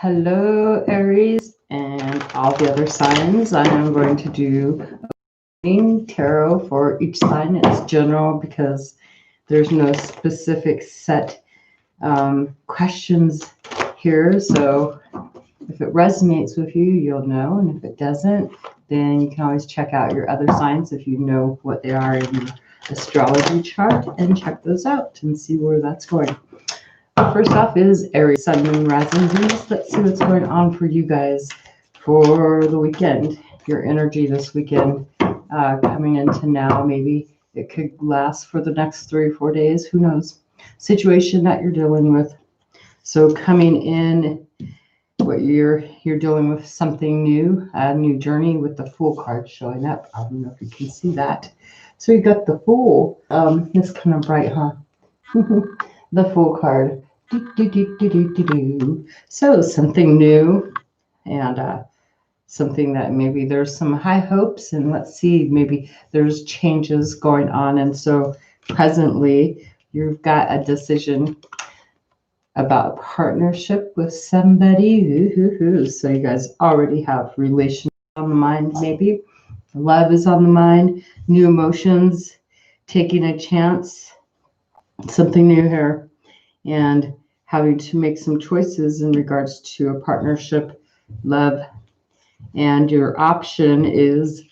Hello, Aries, and all the other signs. I am going to do tarot for each sign. It's general because there's no specific set questions here. So if it resonates with you, you'll know. And if it doesn't, then you can always check out your other signs if you know what they are in your astrology chart and check those out and see where that's going. First off is Aries, Sun, Moon, Rising, Venus. Let's see what's going on for you guys for the weekend. Your energy this weekend coming into now. Maybe it could last for the next 3 or 4 days. Who knows? Situation that you're dealing with. So coming in, what you're dealing with something new, a new journey with the Fool card showing up. I don't know if you can see that. So you got the Fool. It's kind of bright, huh? The Fool card. So something new and something that maybe there's some high hopes, and let's see, maybe there's changes going on. And so presently you've got a decision about a partnership with somebody. So you guys already have relationship on the mind, maybe love is on the mind, new emotions, taking a chance, something new here, and having to make some choices in regards to a partnership, love. And your option is,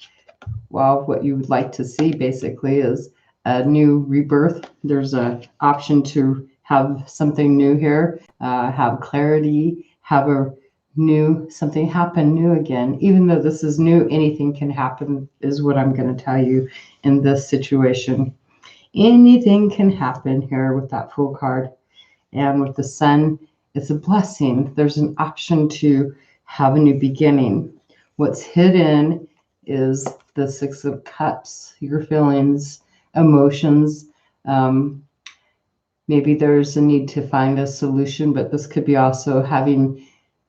well, what you would like to see basically is a new rebirth. There's an option to have something new here, have clarity, have a new, something happen new again. Even though this is new, anything can happen is what I'm going to tell you in this situation. Anything can happen here with that Fool card. And with the Sun, it's a blessing. There's an option to have a new beginning. What's hidden is the Six of Cups, your feelings, emotions. Maybe there's a need to find a solution, but this could be also having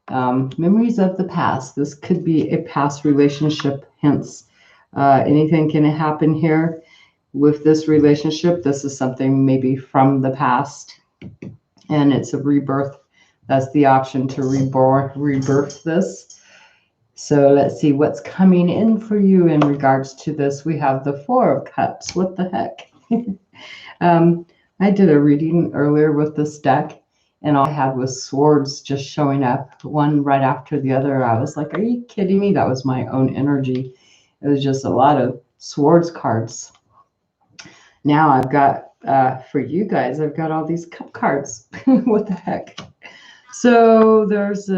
memories of the past. This could be a past relationship, hence anything can happen here with this relationship. This is something maybe from the past, and it's a rebirth. That's the option to rebirth this. So let's see what's coming in for you in regards to this. We have the Four of Cups. What the heck? I did a reading earlier with this deck, and all I had was swords just showing up, one right after the other. I was like, are you kidding me? That was my own energy. It was just a lot of swords cards. Now I've got, for you guys, I've got all these cup cards. What the heck? So there's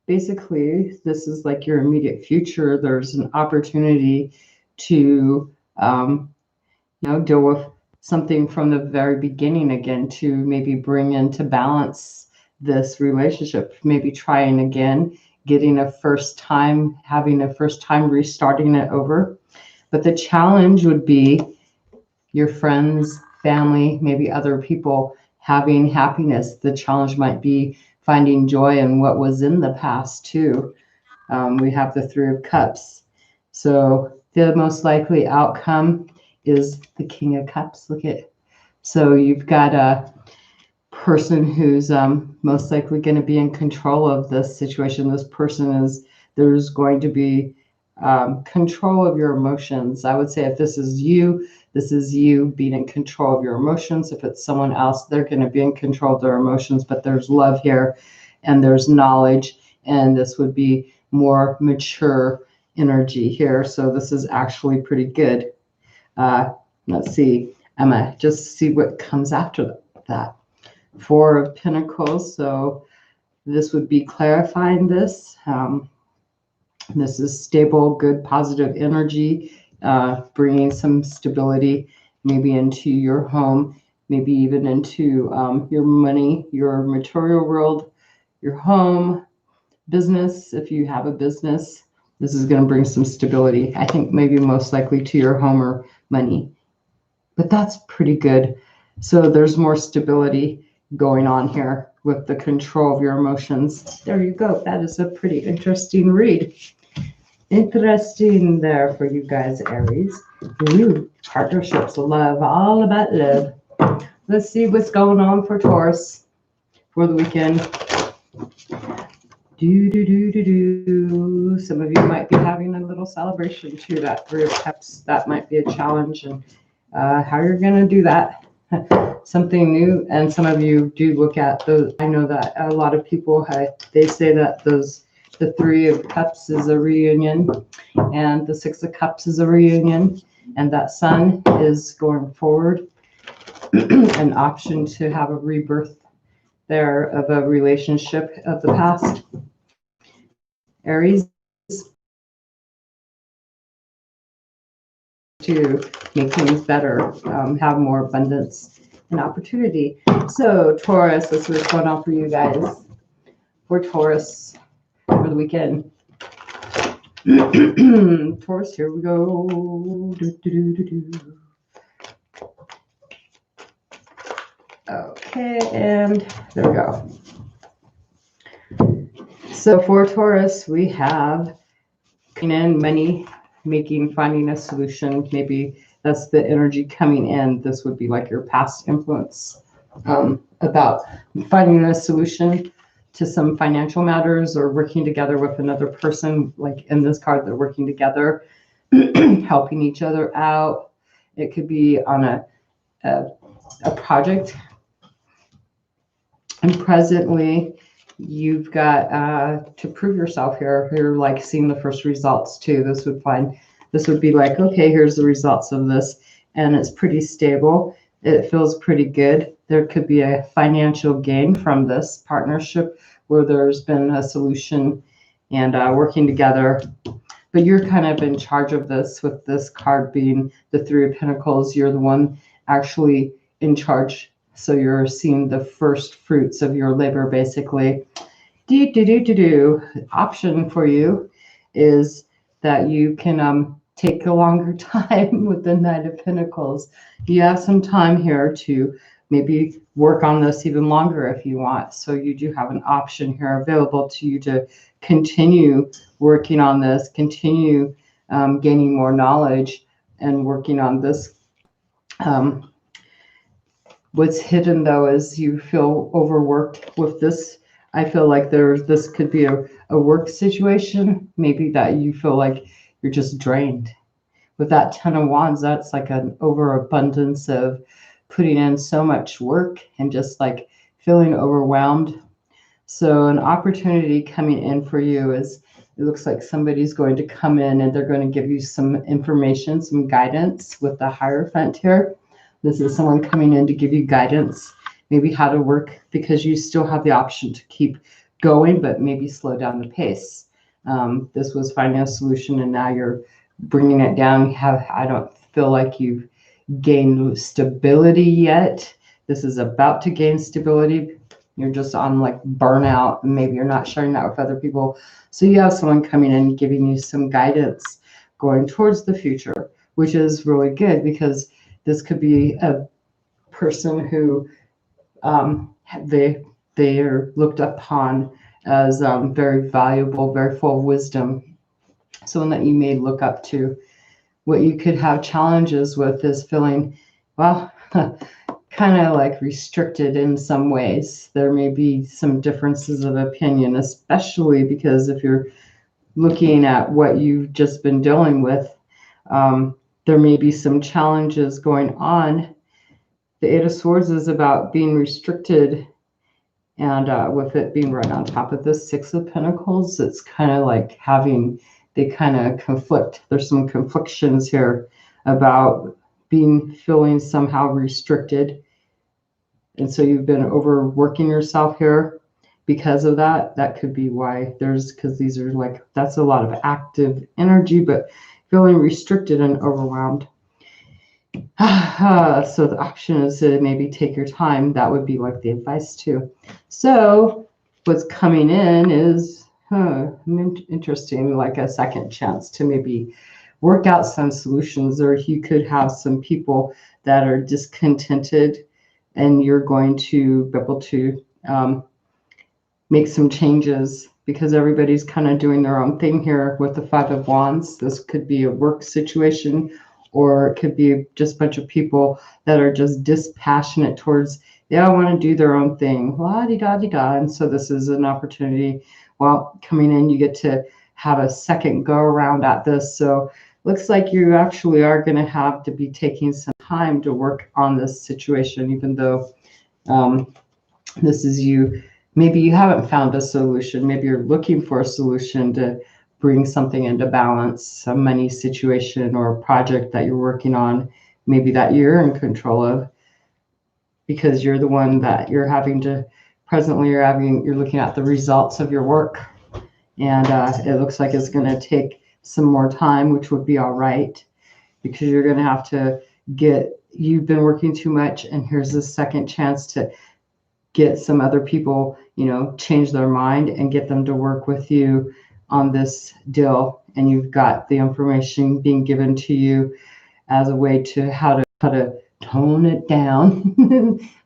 basically, this is like your immediate future. There's an opportunity to, deal with something from the very beginning again, to maybe bring into balance this relationship, maybe trying again, getting a first time, having a first time, restarting it over. But the challenge would be your friends, family, maybe other people having happiness. The challenge might be finding joy in what was in the past too. We have the Three of Cups. So the most likely outcome is the King of Cups. Look at, so you've got a person who's most likely going to be in control of this situation. This person is, there's going to be control of your emotions. I would say if this is you being in control of your emotions. If it's someone else, they're going to be in control of their emotions, but there's love here and there's knowledge, and this would be more mature energy here. So this is actually pretty good. Let's see. I'm going to just see what comes after that. Four of Pentacles. So this would be clarifying this. This is stable, good, positive energy, bringing some stability maybe into your home, maybe even into your money, your material world, your home, business. If you have a business, this is going to bring some stability. I think maybe most likely to your home or money. But that's pretty good. So there's more stability going on here with the control of your emotions. There you go. That is a pretty interesting read. Interesting there for you guys, Aries. Ooh, partnerships, love, all about love. Let's see what's going on for Taurus for the weekend. Some of you might be having a little celebration too. That Three of Cups, that might be a challenge, and how you're going to do that. Something new, and some of you do look at those. I know that a lot of people, they say that the Three of Cups is a reunion, and the Six of Cups is a reunion, and that Sun is going forward, an option to have a rebirth there of a relationship of the past. Aries, to make things better, have more abundance and opportunity. So Taurus, this is what's going on for you guys. For Taurus for the weekend. Taurus, here we go. Okay, and there we go. So for Taurus, we have in money, finding a solution. Maybe that's the energy coming in. This would be like your past influence about finding a solution to some financial matters or working together with another person. Like in this card, they're working together, helping each other out. It could be on a project. And presently, you've got to prove yourself here. You're like seeing the first results too. This would be like, okay, here's the results of this, and it's pretty stable. It feels pretty good. There could be a financial gain from this partnership where there's been a solution and working together. But you're kind of in charge of this, with this card being the Three of Pentacles. You're the one actually in charge. So you're seeing the first fruits of your labor, basically. Option for you is that you can take a longer time with the Knight of Pentacles. You have some time here to maybe work on this even longer if you want. So you do have an option here available to you to continue working on this, continue gaining more knowledge and working on this. What's hidden though is you feel overworked with this. I feel like this could be a work situation, maybe that you feel like you're just drained. With that Ten of Wands, that's like an overabundance of putting in so much work and just like feeling overwhelmed. So an opportunity coming in for you is, it looks like somebody's going to come in and they're going to give you some information, some guidance with the Hierophant here. This is someone coming in to give you guidance, maybe how to work, because you still have the option to keep going, but maybe slow down the pace. This was finding a solution, and now you're bringing it down. I don't feel like you've gained stability yet. This is about to gain stability. You're just on like burnout, and maybe you're not sharing that with other people. So you have someone coming in giving you some guidance going towards the future, which is really good, because this could be a person who they are looked upon as very valuable, very full of wisdom, someone that you may look up to. What you could have challenges with is feeling, well, kind of like restricted in some ways. There may be some differences of opinion, especially because if you're looking at what you've just been dealing with, there may be some challenges going on. The Eight of Swords is about being restricted, and with it being right on top of the Six of Pentacles, it's kind of like they kind of conflict. There's some conflictions here about feeling somehow restricted. And so you've been overworking yourself here because of that. That could be why because these are like, that's a lot of active energy, but feeling restricted and overwhelmed. So the option is to maybe take your time. That would be like the advice too. So what's coming in is interesting, like a second chance to maybe work out some solutions, or you could have some people that are discontented and you're going to be able to make some changes, because everybody's kind of doing their own thing here with the Five of Wands. This could be a work situation, or it could be just a bunch of people that are just dispassionate towards They all want to do their own thing, la di da di da. And so this is an opportunity. Well, coming in, you get to have a second go around at this. So looks like you actually are going to have to be taking some time to work on this situation, even though um, this is you. Maybe you haven't found a solution. Maybe you're looking for a solution to bring something into balance, a money situation or a project that you're working on, maybe that you're in control of, because you're the one that you're having to presently you're looking at the results of your work, and it looks like it's going to take some more time, which would be all right, because you're going to have to you've been working too much, and here's a second chance to get some other people, change their mind and get them to work with you on this deal. And you've got the information being given to you as a way to how to tone it down.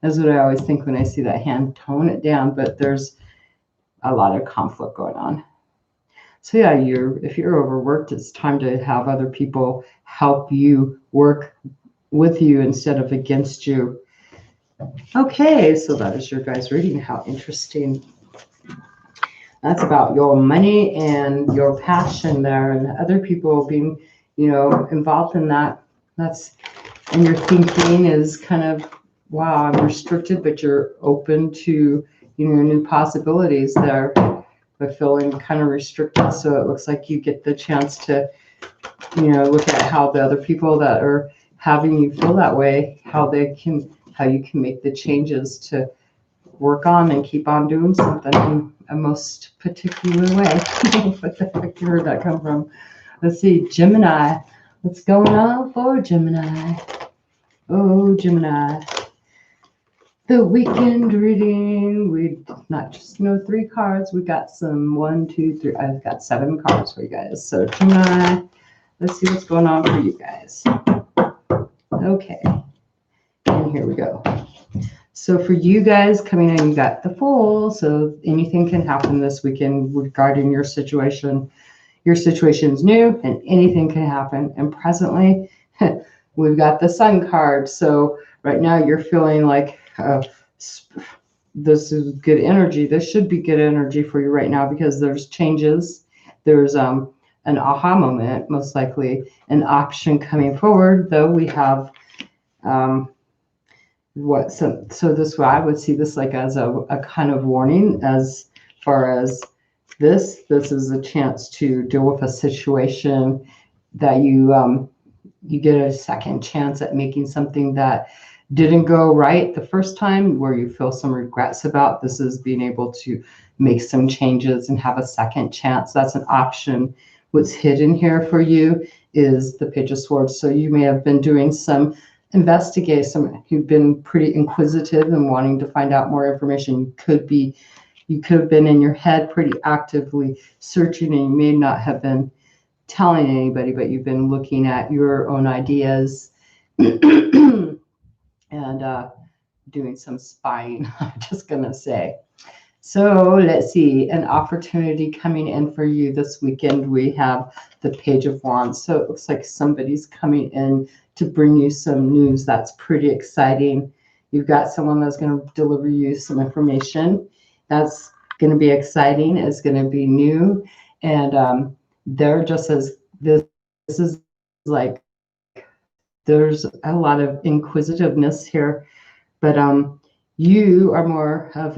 That's what I always think when I see that hand, tone it down. But there's a lot of conflict going on. So yeah, if you're overworked, it's time to have other people help you work with you instead of against you. Okay, so that is your guys' reading. How interesting. That's about your money and your passion there, and other people being, involved in that. And your thinking is kind of, wow, I'm restricted, but you're open to, new possibilities there, but feeling kind of restricted. So it looks like you get the chance to, look at how the other people that are having you feel that way, how you can make the changes to work on and keep on doing something in a most particular way. What the heck, where did that come from? Let's see, Gemini. What's going on for Gemini? Oh, Gemini. The weekend reading. We not just 3 cards. We got some 1, 2, 3. I've got 7 cards for you guys. So Gemini, let's see what's going on for you guys. Okay. And here we go. So for you guys coming in, you got the Fool. So anything can happen this weekend regarding your situation. Your situation's new and anything can happen. And presently, we've got the Sun card. So right now you're feeling like this is good energy. This should be good energy for you right now because there's changes. There's an aha moment, most likely an option coming forward, though we have so this way I would see this like as a kind of warning as far as this is a chance to deal with a situation that you get a second chance at making something that didn't go right the first time, where you feel some regrets about. This is being able to make some changes and have a second chance. That's an option. What's hidden here for you is the Page of Swords. So you may have been doing some investigation. You've been pretty inquisitive and wanting to find out more information. You could have been in your head pretty actively searching, and you may not have been telling anybody, but you've been looking at your own ideas and doing some spying, I'm just going to say. So let's see, an opportunity coming in for you this weekend. We have the Page of Wands. So it looks like somebody's coming in to bring you some news that's pretty exciting. You've got someone that's going to deliver you some information that's going to be exciting. It's going to be new, and they're just as this is like there's a lot of inquisitiveness here, but you are more of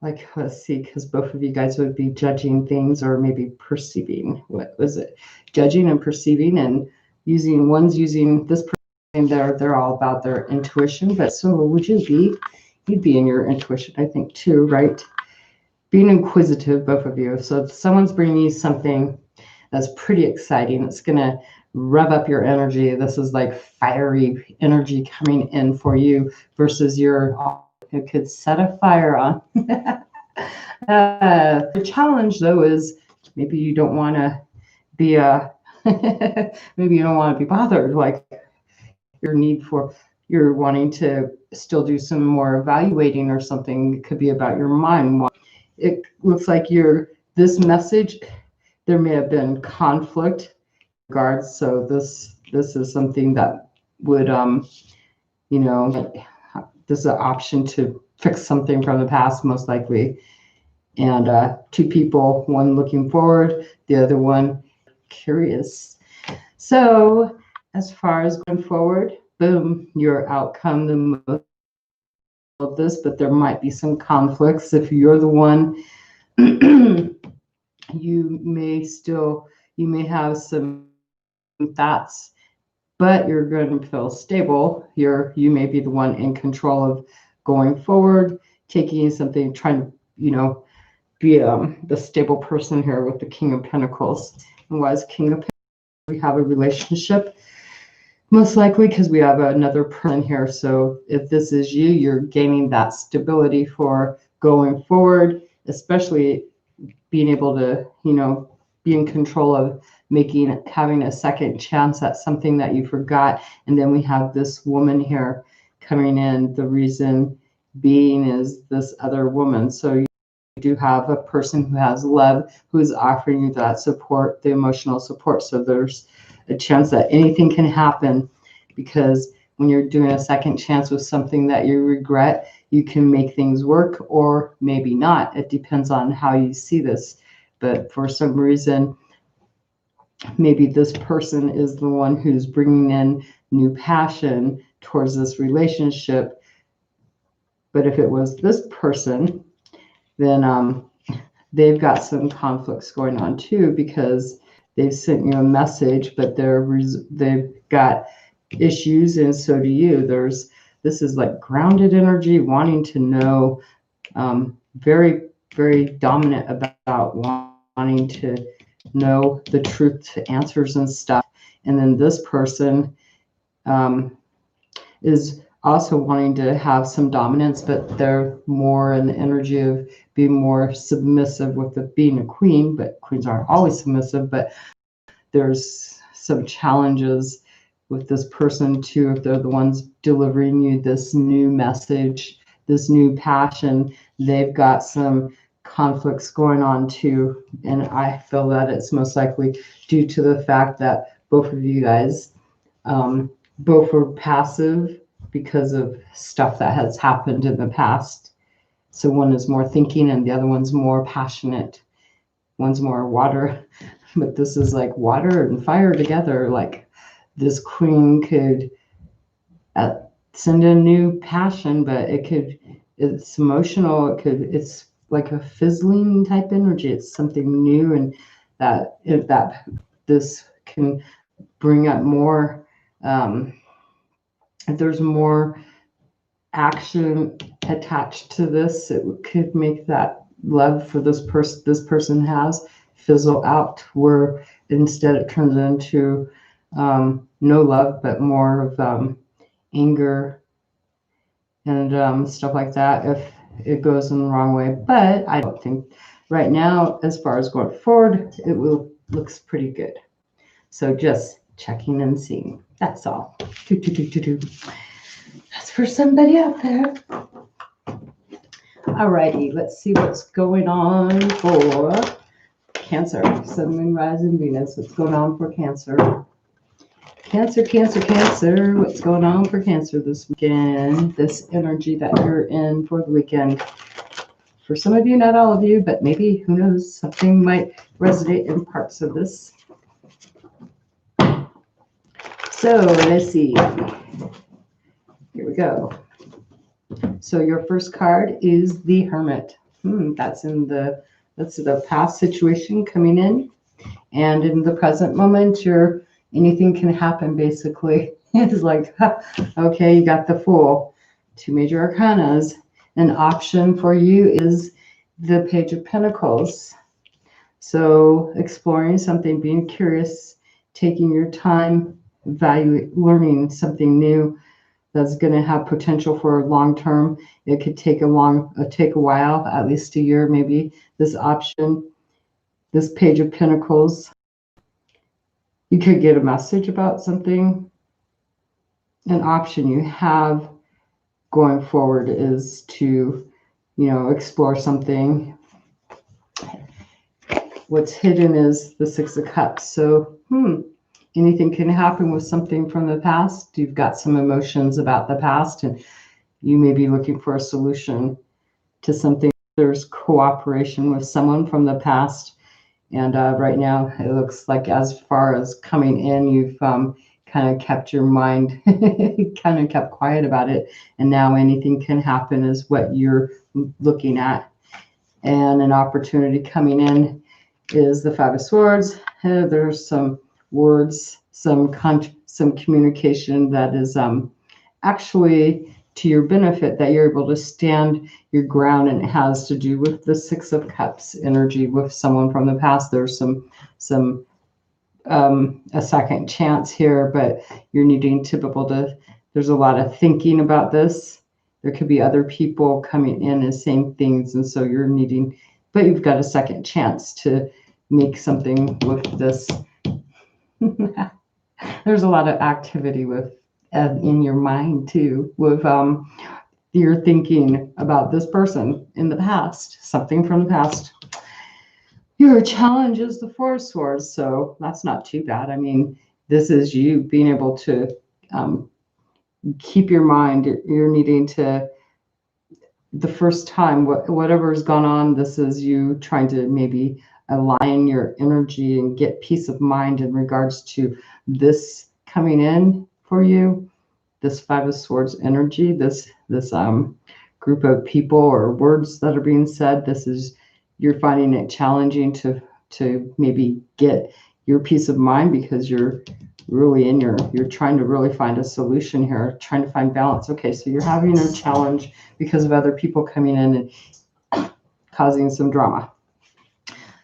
like, let's see, because both of you guys would be judging things or maybe perceiving. What was it? Judging and perceiving, and one's using this person. They're all about their intuition. But so would you be? You'd be in your intuition, I think, too, right? Being inquisitive, both of you. So if someone's bringing you something that's pretty exciting, it's going to rev up your energy. This is like fiery energy coming in for you versus it could set a fire on. The challenge, though, is maybe you don't want to be maybe you don't want to be bothered. Like you're wanting to still do some more evaluating or something. It could be about your mind. It looks like this message, there may have been conflict in regards. So this is something that would there's an option to fix something from the past, most likely. And two people, one looking forward, the other one curious. So as far as going forward, boom, your outcome, the most of this, but there might be some conflicts. If you're the one, you may have some thoughts, but you're going to feel stable. You may be the one in control of going forward, taking something, trying to, be the stable person here with the King of Pentacles. And why is King of Pentacles? We have a relationship, most likely because we have another person here. So if this is you, you're gaining that stability for going forward, especially being able to, be in control of having a second chance at something that you forgot. And then we have this woman here coming in. The reason being is this other woman. So you do have a person who has love, who is offering you that support, the emotional support. So there's a chance that anything can happen, because when you're doing a second chance with something that you regret, you can make things work or maybe not. It depends on how you see this. But for some reason, maybe this person is the one who's bringing in new passion towards this relationship. But if it was this person, then they've got some conflicts going on too, because they've sent you a message, but they've got issues, and so do you. This is like grounded energy, wanting to know, very, very dominant about wanting to know the truth, answers and stuff. And then this person is also wanting to have some dominance, but they're more in the energy of being more submissive with being a queen. But queens aren't always submissive, but there's some challenges with this person too, if they're the ones delivering you this new message, this new passion. They've got some conflicts going on too, and I feel that it's most likely due to the fact that both of you guys both were passive because of stuff that has happened in the past. So one is more thinking and the other one's more passionate. One's more water, but this is like water and fire together. Like this queen could send a new passion, but it's emotional. It's like a fizzling type energy. It's something new, and that this can bring up more. If there's more action attached to this, it could make that love for this person has fizzle out, where instead it turns into no love, but more of anger and stuff like that if it goes in the wrong way. But I don't think right now, as far as going forward, looks pretty good. So just checking and seeing. That's all. That's for somebody out there. Alrighty, let's see what's going on for Cancer. Sun, Moon, Rising, Venus. What's going on for Cancer? Cancer. What's going on for Cancer this weekend? This energy that you're in for the weekend. For some of you, not all of you, but maybe, who knows, something might resonate in parts of this. So let's see. Here we go. So your first card is the Hermit. That's the past situation coming in, and in the present moment, anything can happen. Basically, it's like, okay, you got the Fool. Two major arcanas. An option for you is the Page of Pentacles. So exploring something, being curious, taking your time, learning something new that's going to have potential for long term. It could take a while, at least a year, maybe. This option, this Page of Pentacles, you could get a message about something. An option you have going forward is to, explore something. What's hidden is the Six of Cups. So, anything can happen with something from the past. You've got some emotions about the past, and you may be looking for a solution to something. There's cooperation with someone from the past. And right now, it looks like as far as coming in, you've kind of kept your mind, kind of kept quiet about it. And now anything can happen is what you're looking at. And an opportunity coming in is the Five of Swords. There's some words, some communication that is actually to your benefit, that you're able to stand your ground, and it has to do with the Six of Cups energy with someone from the past. There's some a second chance here, but you're needing to be able to, there's a lot of thinking about this. There could be other people coming in and saying things, and so you're needing, but you've got a second chance to make something with this. There's a lot of activity with in your mind too, with you're thinking about this person in the past, something from the past. Your challenge is the Four of Swords, so that's not too bad. I mean, this is you being able to keep your mind. You're needing to, the first time, whatever's gone on, this is you trying to maybe align your energy and get peace of mind in regards to this coming in for you. This Five of Swords energy, this group of people or words that are being said. This is, you're finding it challenging to maybe get your peace of mind, because you're really in you're trying to really find a solution here, trying to find balance. Okay, so you're having a challenge because of other people coming in and causing some drama.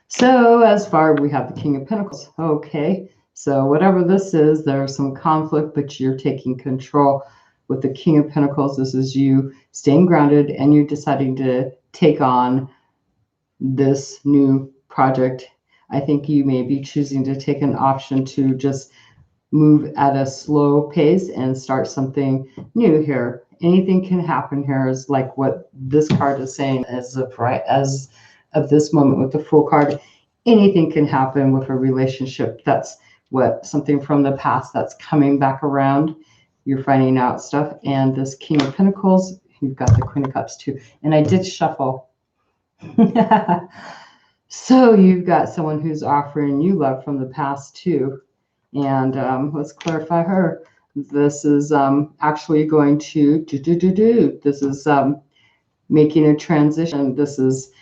So as far, we have the King of Pentacles. Okay, so whatever this is, there's some conflict, but you're taking control with the King of Pentacles. This is you staying grounded, and you're deciding to take on this new project. I think you may be choosing to take an option to just move at a slow pace and start something new here. Anything can happen here, is like what this card is saying. As of this moment with the Fool card, anything can happen with a relationship. That's what, something from the past that's coming back around. You're finding out stuff. And this King of Pentacles, you've got the Queen of Cups too. And I did shuffle. So you've got someone who's offering you love from the past too. And let's clarify her. This is actually going to do. This is making a transition. This is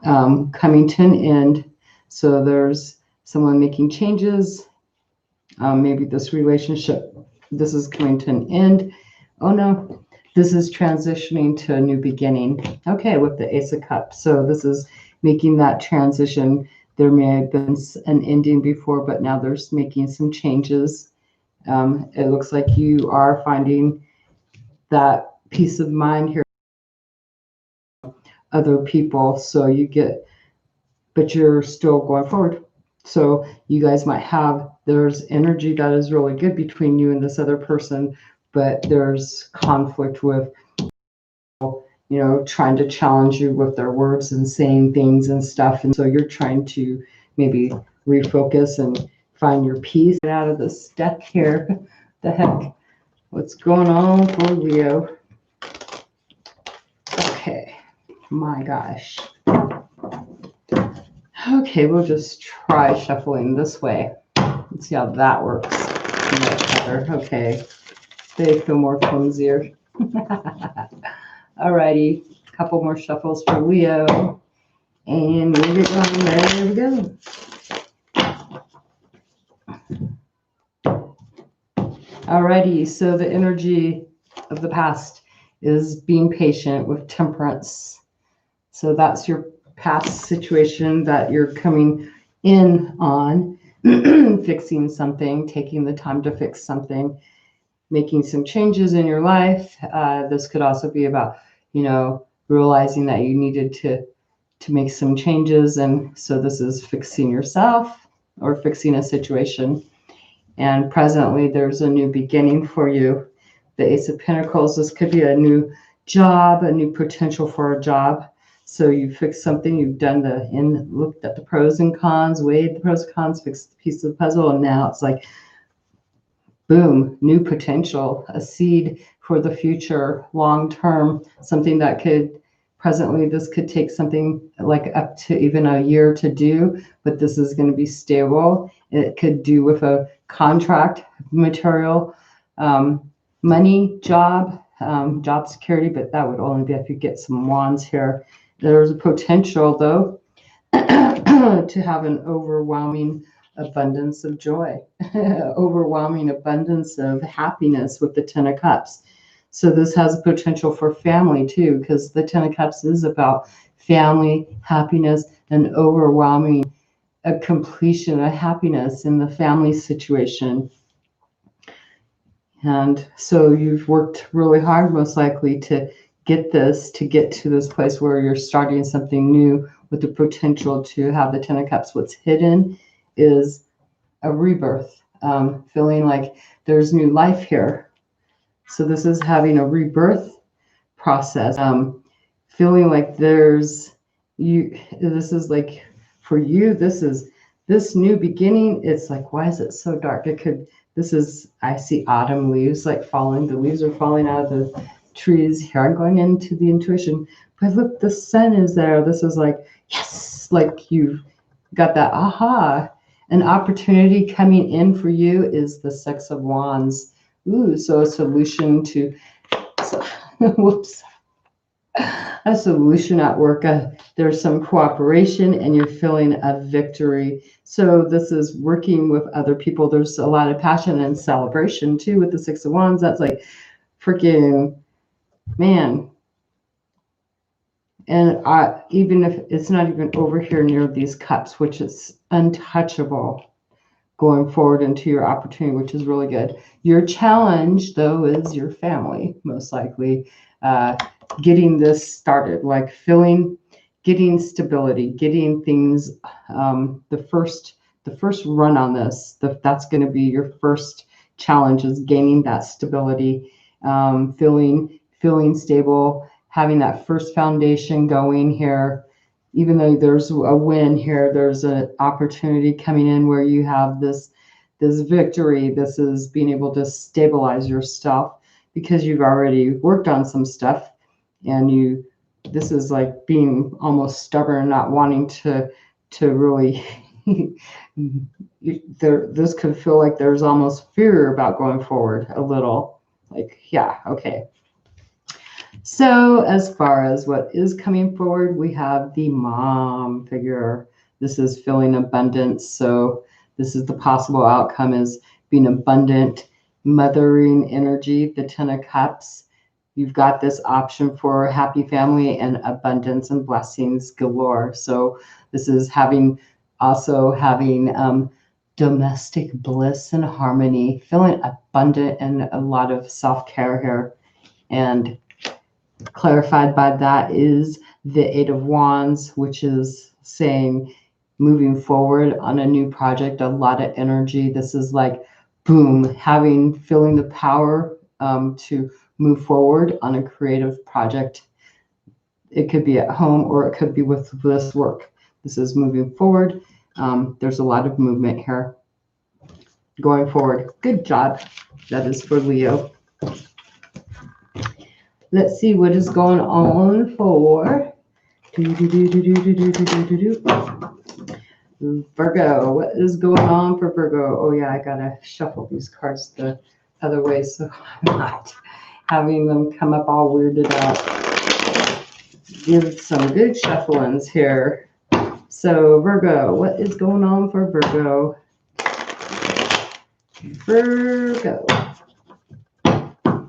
coming to an end. So there's someone making changes. Maybe this relationship, this is coming to an end. Oh no, this is transitioning to a new beginning. Okay, with the Ace of Cups. So this is making that transition. There may have been an ending before, but now there's making some changes. It looks like you are finding that peace of mind here. Other people, so you get, but you're still going forward. So you guys might have, there's energy that is really good between you and this other person, but there's conflict with, you know, trying to challenge you with their words and saying things and stuff. And so you're trying to maybe refocus and find your peace. Get out of this deck here. The heck? What's going on for Leo? Okay. My gosh. Okay, we'll just try shuffling this way. Let's see how that works. Okay. They feel more flimsier. Alrighty, a couple more shuffles for Leo. And we'll get going. There we go. Alrighty, so the energy of the past is being patient with Temperance. So that's your past situation that you're coming in on, fixing something, taking the time to fix something, making some changes in your life. This could also be about, you know, realizing that you needed to make some changes. And so this is fixing yourself or fixing a situation. And presently there's a new beginning for you. The Ace of Pentacles, this could be a new job, a new potential for a job. So you fixed something, you've done looked at the pros and cons, weighed the pros and cons, fixed the piece of the puzzle, and now it's like, boom, new potential, a seed for the future, long term, something that could presently, this could take something like up to even a year to do, but this is going to be stable. It could do with a contract, material, money, job, job security, but that would only be if you get some wands here. There's a potential, though, to have an overwhelming abundance of joy, overwhelming abundance of happiness with the Ten of Cups. So this has potential for family too, because the Ten of Cups is about family, happiness, and overwhelming a completion, a happiness in the family situation. And so you've worked really hard, most likely, to get to this place where you're starting something new with the potential to have the Ten of Cups. What's hidden is a rebirth, feeling like there's new life here. So this is having a rebirth process, feeling like this is like, for you, this new beginning. It's like, why is it so dark? I see autumn leaves like falling. The leaves are falling out of the trees here. I'm going into the intuition, but look, the sun is there. This is like, yes, like you've got that aha. An opportunity coming in for you is the Six of Wands. Ooh, so a solution to, whoops, a solution at work. There's some cooperation and you're feeling a victory. So this is working with other people. There's a lot of passion and celebration too with the Six of Wands. That's like freaking, man. And even if it's not even over here near these cups, which is untouchable, going forward into your opportunity, which is really good. Your challenge, though, is your family, most likely. Getting this started, like getting stability, getting things, the first run on this, that's going to be your first challenge, is gaining that stability, feeling stable, having that first foundation going here. Even though there's a win here, there's an opportunity coming in where you have this victory. This is being able to stabilize yourself because you've already worked on some stuff, and this is like being almost stubborn, not wanting to really this could feel like there's almost fear about going forward a little, like, yeah, okay. So as far as what is coming forward, we have the mom figure. This is feeling abundance. So this is the possible outcome, is being abundant, mothering energy, the Ten of Cups. You've got this option for happy family and abundance and blessings galore. So this is also having domestic bliss and harmony, feeling abundant and a lot of self-care here. And clarified by that is the Eight of Wands, which is saying moving forward on a new project, a lot of energy. This is like, boom, feeling the power to move forward on a creative project. It could be at home or it could be with this work. This is moving forward. There's a lot of movement here going forward. Good job. That is for Leo. Let's see what is going on for Virgo. What is going on for Virgo? Oh yeah, I gotta shuffle these cards the other way so I'm not having them come up all weirded out. Give some good shufflings here. So Virgo, what is going on for Virgo? Virgo.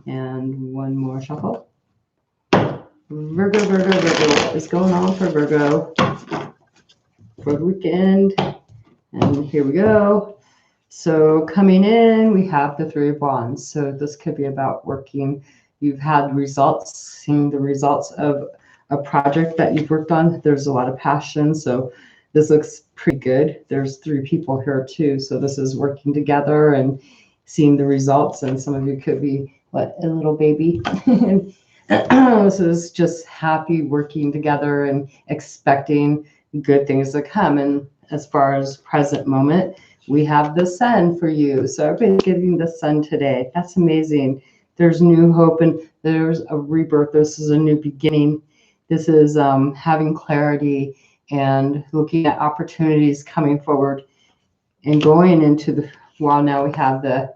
And one more shuffle. Virgo, what is going on for Virgo for the weekend? And here we go. So coming in, we have the Three of Wands. So this could be about working. You've had results, seeing the results of a project that you've worked on. There's a lot of passion. So this looks pretty good. There's three people here too. So this is working together and seeing the results. And some of you could be, a little baby. This is just happy working together and expecting good things to come. And as far as present moment, we have the sun for you. So everybody's getting the sun today. That's amazing. there's new hope and there's a rebirth. This is a new beginning. This is having clarity and looking at opportunities coming forward and going into the, well, now we have the,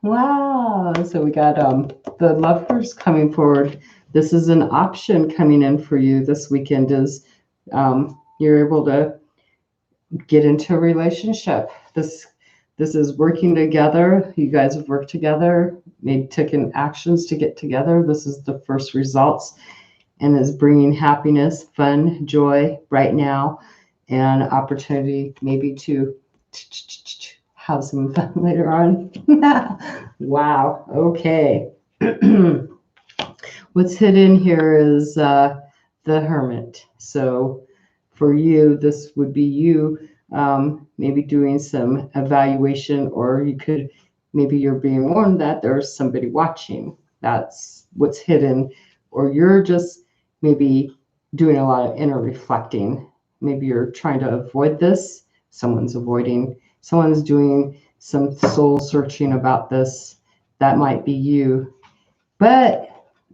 wow. So we got the lovers coming forward. This is an option coming in for you this weekend is you're able to get into a relationship. This is working together. You guys have worked together, maybe taken actions to get together. This is the first results and is bringing happiness, fun, joy right now, and opportunity maybe to have some fun later on. Wow. Okay. What's hidden here is the Hermit. So for you, this would be you maybe doing some evaluation, or you could, maybe you're being warned that there's somebody watching. That's what's hidden. Or you're just maybe doing a lot of inner reflecting. Maybe you're trying to avoid this. Someone's avoiding. Someone's doing some soul searching about this. That might be you. But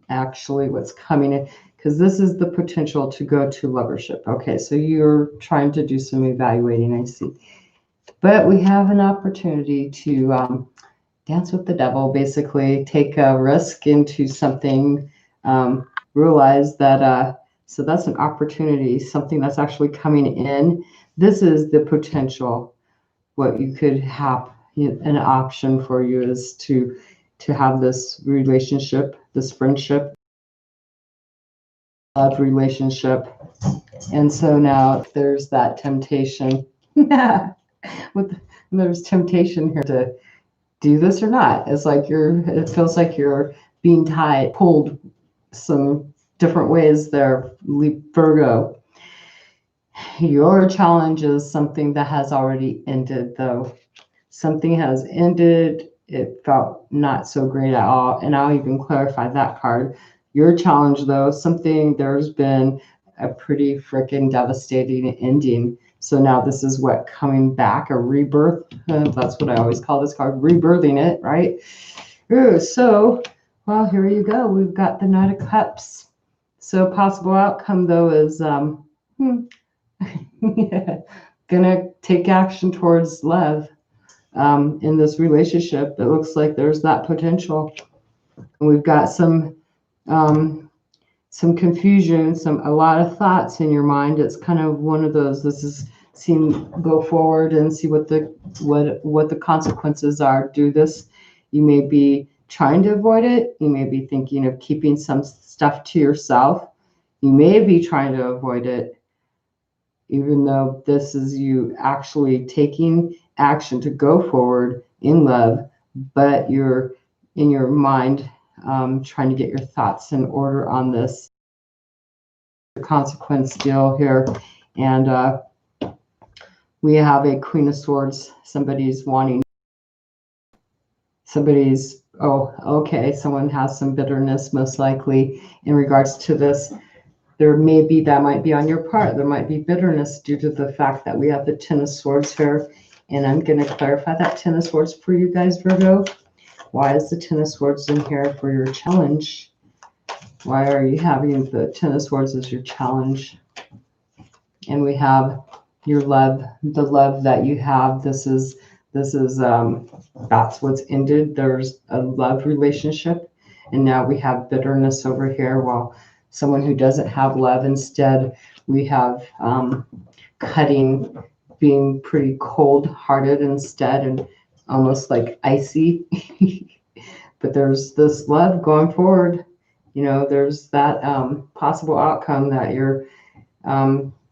actually what's coming in, because this is the potential to go to lovership. Okay, so you're trying to do some evaluating, I see. But we have an opportunity to dance with the devil, basically take a risk into something, realize that, so that's an opportunity, something that's actually coming in. This is the potential. What you could have, an option for you is to have this relationship, this friendship, love relationship. And so now there's that temptation. There's temptation here to do this or not. It's like it feels like you're being pulled some different ways there, Virgo. Your challenge is something that has already ended, though. Something has ended. It felt not so great at all. And I'll even clarify that card. Your challenge, though, there's been a pretty freaking devastating ending. So now this is what, coming back, a rebirth. That's what I always call this card, rebirthing it, right? Ooh, so, well, here you go. We've got the Knight of Cups. So possible outcome, though, is gonna take action towards love in this relationship. It looks like there's that potential. And we've got some confusion, a lot of thoughts in your mind. It's kind of one of those, go forward and see what the consequences are. Do this. You may be trying to avoid it. You may be thinking of keeping some stuff to yourself. You may be trying to avoid it, even though this is you actually taking action to go forward in love, but you're in your mind trying to get your thoughts in order on this consequence deal here. And we have a Queen of Swords. Someone has some bitterness, most likely, in regards to this. That might be on your part. There might be bitterness due to the fact that we have the Ten of Swords here. And I'm going to clarify that Ten of Swords for you guys, Virgo. Why is the Ten of Swords in here for your challenge? Why are you having the Ten of Swords as your challenge? And we have your love, the love that you have. This is that's what's ended. There's a love relationship. And now we have bitterness over here. Well, someone who doesn't have love, instead we have cutting, being pretty cold-hearted instead, and almost like icy. But there's this love going forward. There's that possible outcome that you're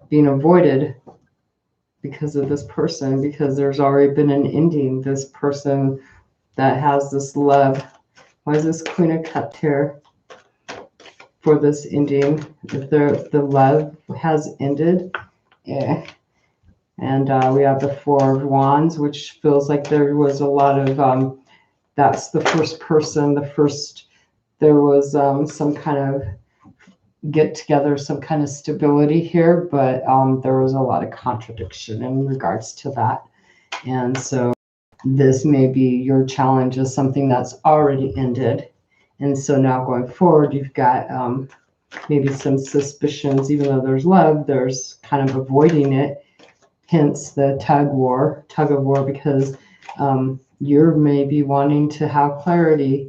being avoided because of this person, because there's already been an ending. This person that has this love. Why is this Queen of Cups here for this ending? If the love has ended. Yeah. And we have the Four of Wands, which feels like there was a lot of, that's the first person, there was some kind of get together, some kind of stability here, but there was a lot of contradiction in regards to that. And so this may be your challenge is something that's already ended. And so now going forward, you've got maybe some suspicions, even though there's love, there's kind of avoiding it. Hence the tug of war, because you're maybe wanting to have clarity.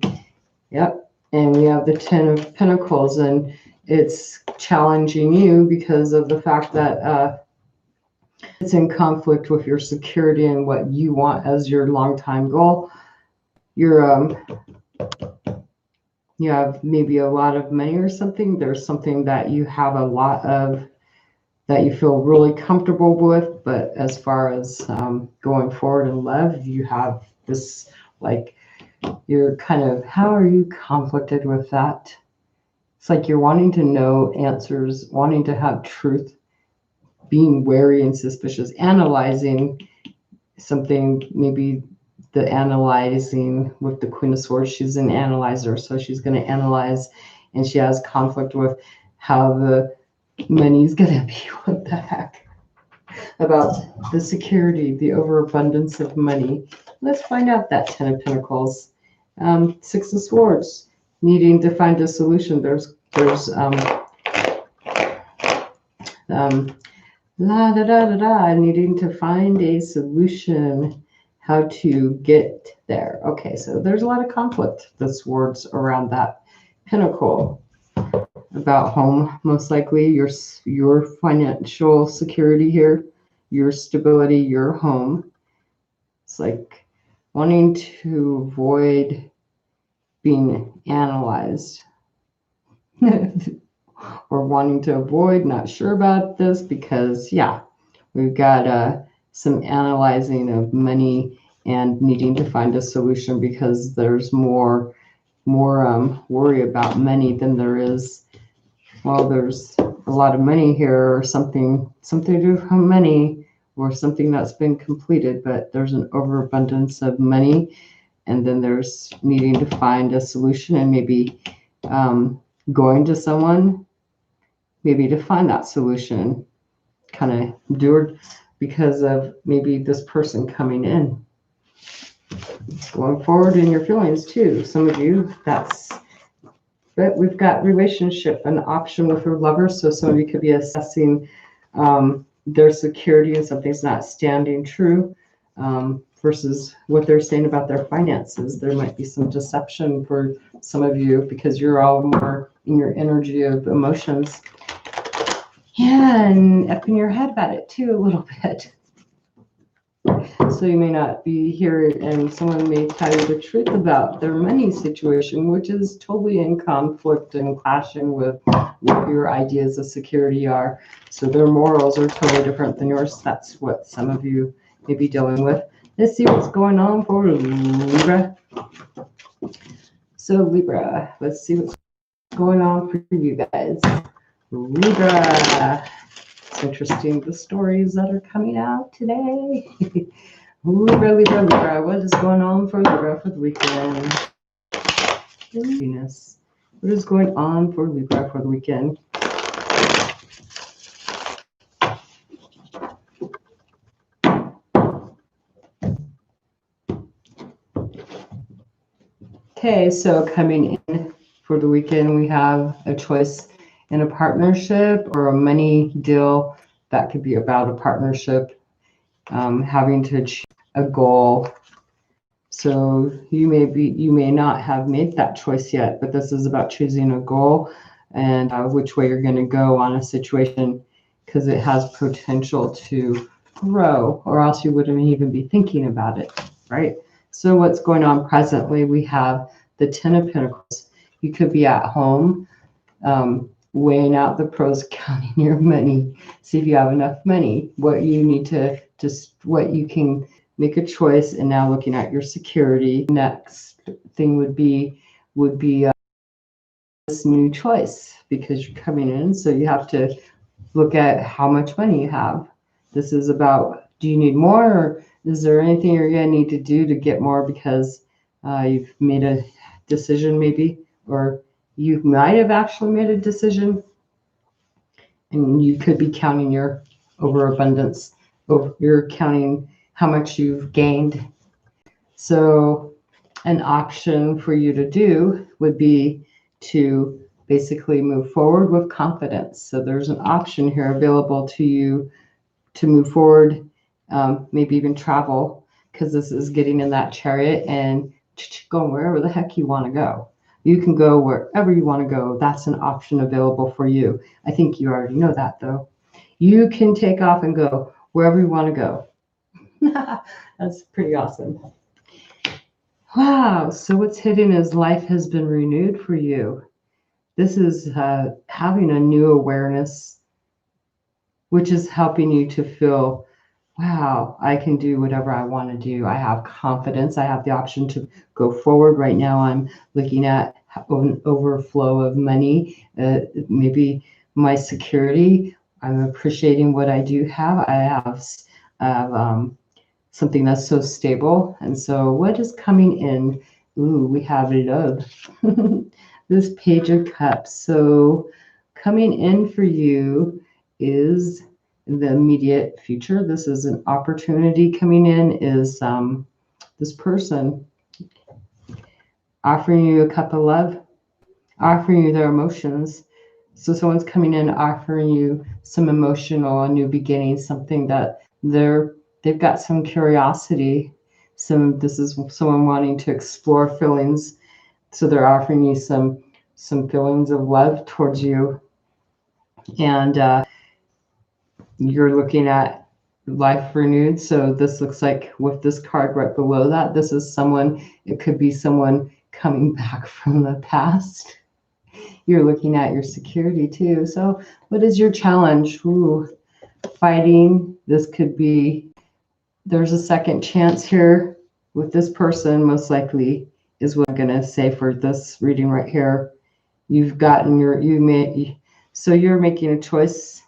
Yep. And we have the Ten of Pentacles, and it's challenging you because of the fact that it's in conflict with your security and what you want as your long-time goal. You're you have maybe a lot of money or something. There's something that you have a lot of that you feel really comfortable with, but as far as going forward in love, you have this, like, you're kind of, how are you conflicted with that? It's like you're wanting to know answers, wanting to have truth, being wary and suspicious, analyzing something, maybe the analyzing with the Queen of Swords. She's an analyzer, so she's going to analyze, and she has conflict with how the money's going to be. What the heck? About the security, the overabundance of money. Let's find out that Ten of Pentacles. Six of Swords, needing to find a solution. There's needing to find a solution, how to get there. Okay, so there's a lot of conflict, the swords around that pentacle. About home, most likely your financial security here, your stability, your home. It's like wanting to avoid being analyzed or wanting to avoid, not sure about this, because yeah, we've got some analyzing of money and needing to find a solution, because there's more worry about money than there is. Well, there's a lot of money here, or something to do with money, or something that's been completed, but there's an overabundance of money, and then there's needing to find a solution, and maybe going to someone, maybe to find that solution, kind of do it because of maybe this person coming in. Going forward in your feelings too. Some of you, but we've got relationship, an option with your lover. So some of you could be assessing their security and something's not standing true versus what they're saying about their finances. There might be some deception for some of you because you're all more in your energy of emotions. Yeah, and up in your head about it too, a little bit. So you may not be here, and someone may tell you the truth about their money situation, which is totally in conflict and clashing with what your ideas of security are. So their morals are totally different than yours. That's what some of you may be dealing with. Let's see what's going on for Libra. So Libra, let's see what's going on for you guys. Libra. It's interesting, the stories that are coming out today. Libra, Libra, Libra. What is going on for Libra for the weekend? Venus. What is going on for Libra for the weekend? Okay, so coming in for the weekend, we have a choice in a partnership or a money deal. That could be about a partnership, having to achieve a goal. So you may not have made that choice yet, but this is about choosing a goal and which way you're going to go on a situation, because it has potential to grow, or else you wouldn't even be thinking about it, right? So what's going on presently, we have the Ten of Pentacles. You could be at home, weighing out the pros, counting your money, see if you have enough money, what you need to what you can make a choice, and now looking at your security. Next thing would be this new choice, because you're coming in, so you have to look at how much money you have. This is about, do you need more, or is there anything you're going to need to do to get more because you've made a decision maybe, or you might have actually made a decision, and you could be counting your overabundance, or you're counting how much you've gained. So an option for you to do would be to basically move forward with confidence. So there's an option here available to you to move forward, maybe even travel, because this is getting in that chariot and going wherever the heck you want to go. You can go wherever you want to go. That's an option available for you. I think you already know that, though. You can take off and go wherever you want to go. That's pretty awesome. Wow. So what's hidden is life has been renewed for you. This is having a new awareness, which is helping you to feel, wow, I can do whatever I want to do. I have confidence. I have the option to go forward. Right now, I'm looking at an overflow of money, maybe my security. I'm appreciating what I do have. I have something that's so stable. And so, what is coming in? Ooh, we have love. This Page of Cups. So, coming in for you is the immediate future. This is an opportunity coming in, is this person offering you a cup of love, offering you their emotions. So someone's coming in offering you some emotional, a new beginning, something that they've got some curiosity. This is someone wanting to explore feelings. So they're offering you some feelings of love towards you. And you're looking at life renewed. So this looks like with this card right below that, this is someone, it could be someone coming back from the past. You're looking at your security too. So what is your challenge? Ooh, fighting. This could be, there's a second chance here with this person, most likely, is what I'm going to say for this reading right here. You've gotten so you're making a choice,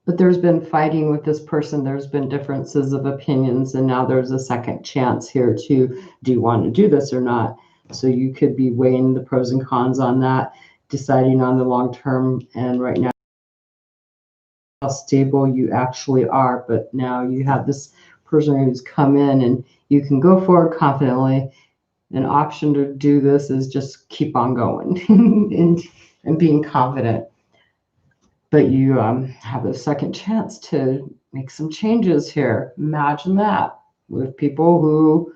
but there's been fighting with this person. There's been differences of opinions, and now there's a second chance here to, do you want to do this or not? So you could be weighing the pros and cons on that, deciding on the long term, and right now how stable you actually are. But now you have this person who's come in, and you can go forward confidently. An option to do this is just keep on going and being confident. But you have a second chance to make some changes here. Imagine that, with people who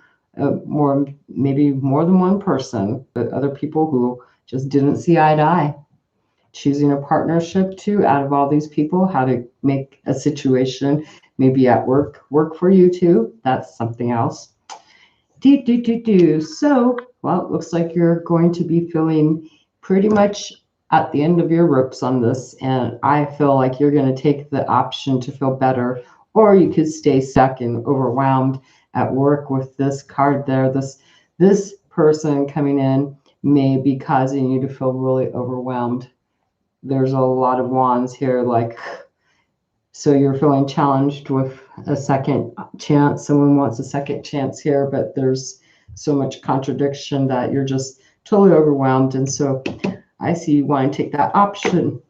maybe more than one person, but other people who just didn't see eye to eye. Choosing a partnership too, out of all these people, how to make a situation maybe at work for you too. That's something else. So, well, it looks like you're going to be feeling pretty much at the end of your ropes on this, and I feel like you're going to take the option to feel better, or you could stay stuck and overwhelmed at work with this card there. This person coming in may be causing you to feel really overwhelmed. There's a lot of wands here, like, so you're feeling challenged with a second chance. Someone wants a second chance here, but there's so much contradiction that you're just totally overwhelmed. And so I see you want to take that option.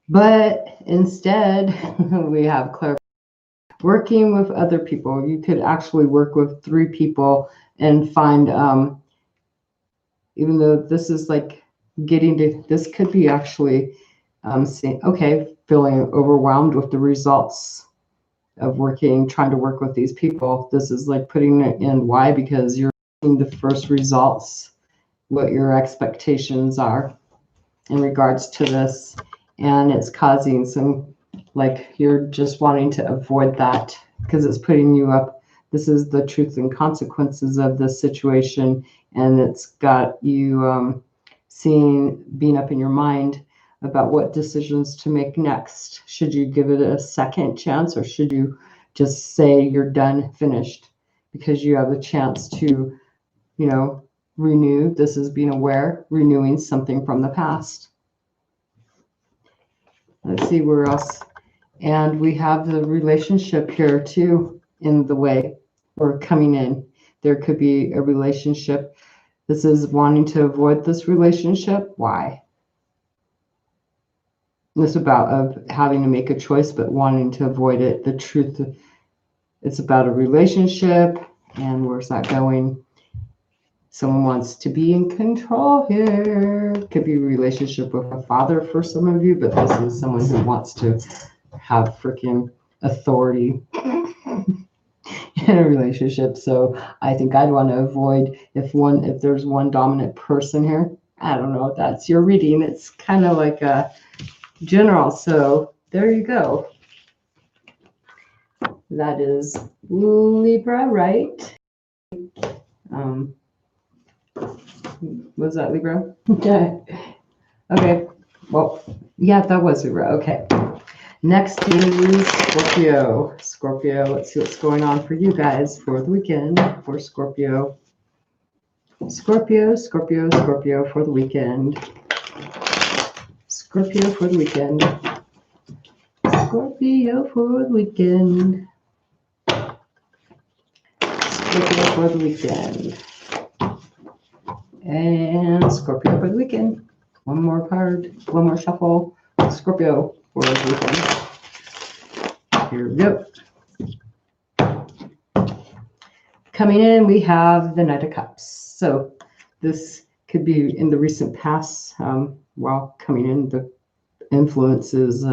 But instead, we have clarification. Working with other people. You could actually work with 3 people and find, even though this is like getting to, this could be actually saying, okay, feeling overwhelmed with the results of trying to work with these people. This is like putting it in. Why? Because you're seeing the first results, what your expectations are in regards to this, and it's causing some, like, you're just wanting to avoid that because it's putting you up. This is the truth and consequences of this situation, and it's got you being up in your mind about what decisions to make next. Should you give it a second chance, or should you just say you're done, finished? Because you have a chance to, renew. This is being aware, renewing something from the past. Let's see where else. And we have the relationship here too in the way, or coming in. There could be a relationship. This is wanting to avoid this relationship. Why? This about of having to make a choice, but wanting to avoid it. The truth It's about a relationship. And where's that going? Someone wants to be in control here. Could be a relationship with a father for some of you, but this is someone who wants to have freaking authority in a relationship. So I think I'd want to avoid if there's one dominant person here. I don't know if that's your reading. It's kind of like a general. So there you go. That is Libra, right? Was that Libra? Okay. Okay. Well, yeah, that was Libra. Okay. Next is Scorpio. Scorpio, let's see what's going on for you guys for the weekend for Scorpio. Scorpio for the weekend. Scorpio for the weekend. Scorpio for the weekend. Scorpio for the weekend. And Scorpio for the weekend. One more card, one more shuffle. Scorpio for the weekend. Here we go. Coming in, we have the Knight of Cups. So this could be in the recent past. While coming in, the influences,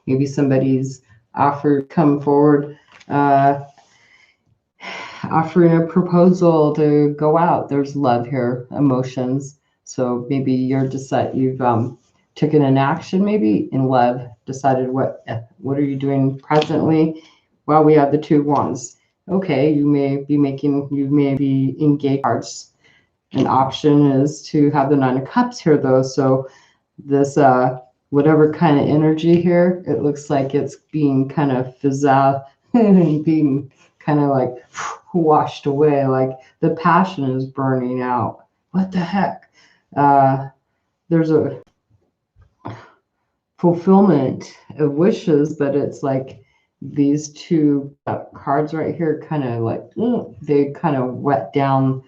maybe somebody's come forward, offering a proposal to go out. There's love here, emotions. So maybe you've taken an action, maybe in love, decided what are you doing presently? Well, we have the Two of Wands. Okay, you may be engaged cards. An option is to have the Nine of Cups here, though. So this whatever kind of energy here, it looks like it's being kind of fizzed out and being kind of like washed away, like the passion is burning out. What the heck? There's a fulfillment of wishes, but it's like these two cards right here kind of like they kind of wet down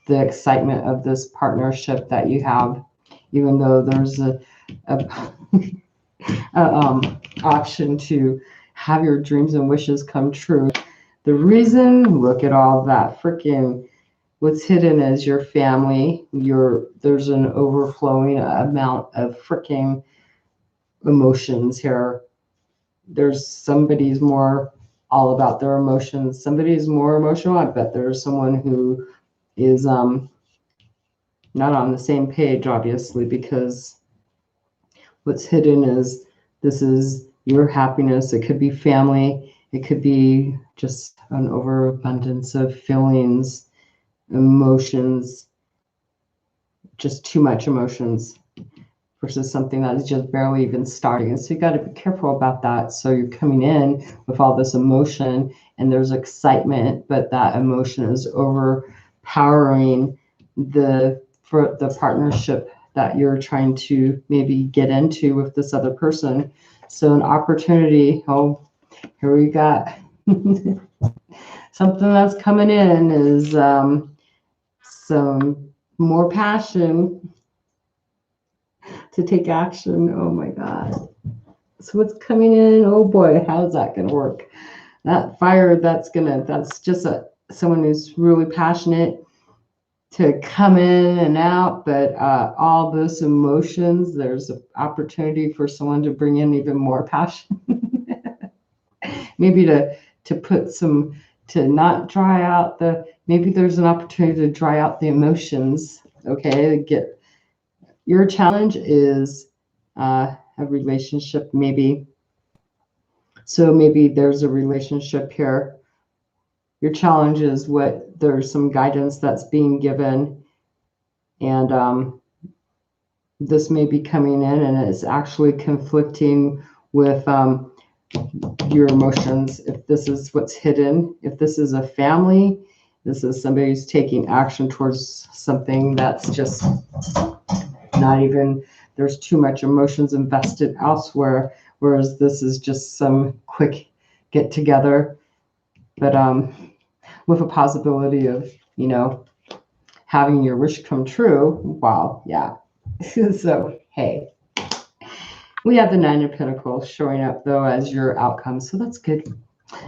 the excitement of this partnership that you have, even though there's a option to have your dreams and wishes come true. The reason, look at all that freaking, what's hidden is your family. There's an overflowing amount of freaking emotions here. There's somebody's more all about their emotions. Somebody's more emotional. I bet there's someone who is not on the same page, obviously, because what's hidden is this is your happiness. It could be family. It could be just an overabundance of feelings, emotions, just too much emotions versus something that is just barely even starting. And so you got to be careful about that. So you're coming in with all this emotion and there's excitement, but that emotion is overpowering the partnership that you're trying to maybe get into with this other person. So an opportunity, here we got something that's coming in is some more passion to take action. Oh my God. So what's coming in? Oh boy, how's that going to work? That fire, that's just someone who's really passionate to come in and out, but all those emotions, there's an opportunity for someone to bring in even more passion. Maybe to put some, to not dry out maybe there's an opportunity to dry out the emotions. Okay, your challenge is a relationship, maybe. So maybe there's a relationship here. Your challenge is there's some guidance that's being given, and this may be coming in and it's actually conflicting with your emotions. If this is what's hidden, if this is a family, this is somebody who's taking action towards something that's just not even, there's too much emotions invested elsewhere, whereas this is just some quick get together, but with a possibility of having your wish come true. Wow, yeah. So hey, we have the Nine of Pentacles showing up though as your outcome, so that's good.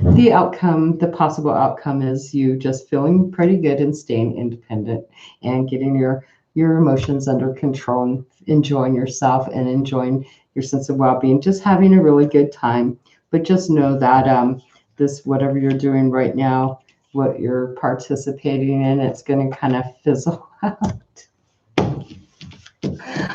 The outcome, the possible outcome is you just feeling pretty good and staying independent and getting your emotions under control and enjoying yourself and enjoying your sense of well-being, just having a really good time. But just know that this whatever you're doing right now, what you're participating in, it's going to kind of fizzle out.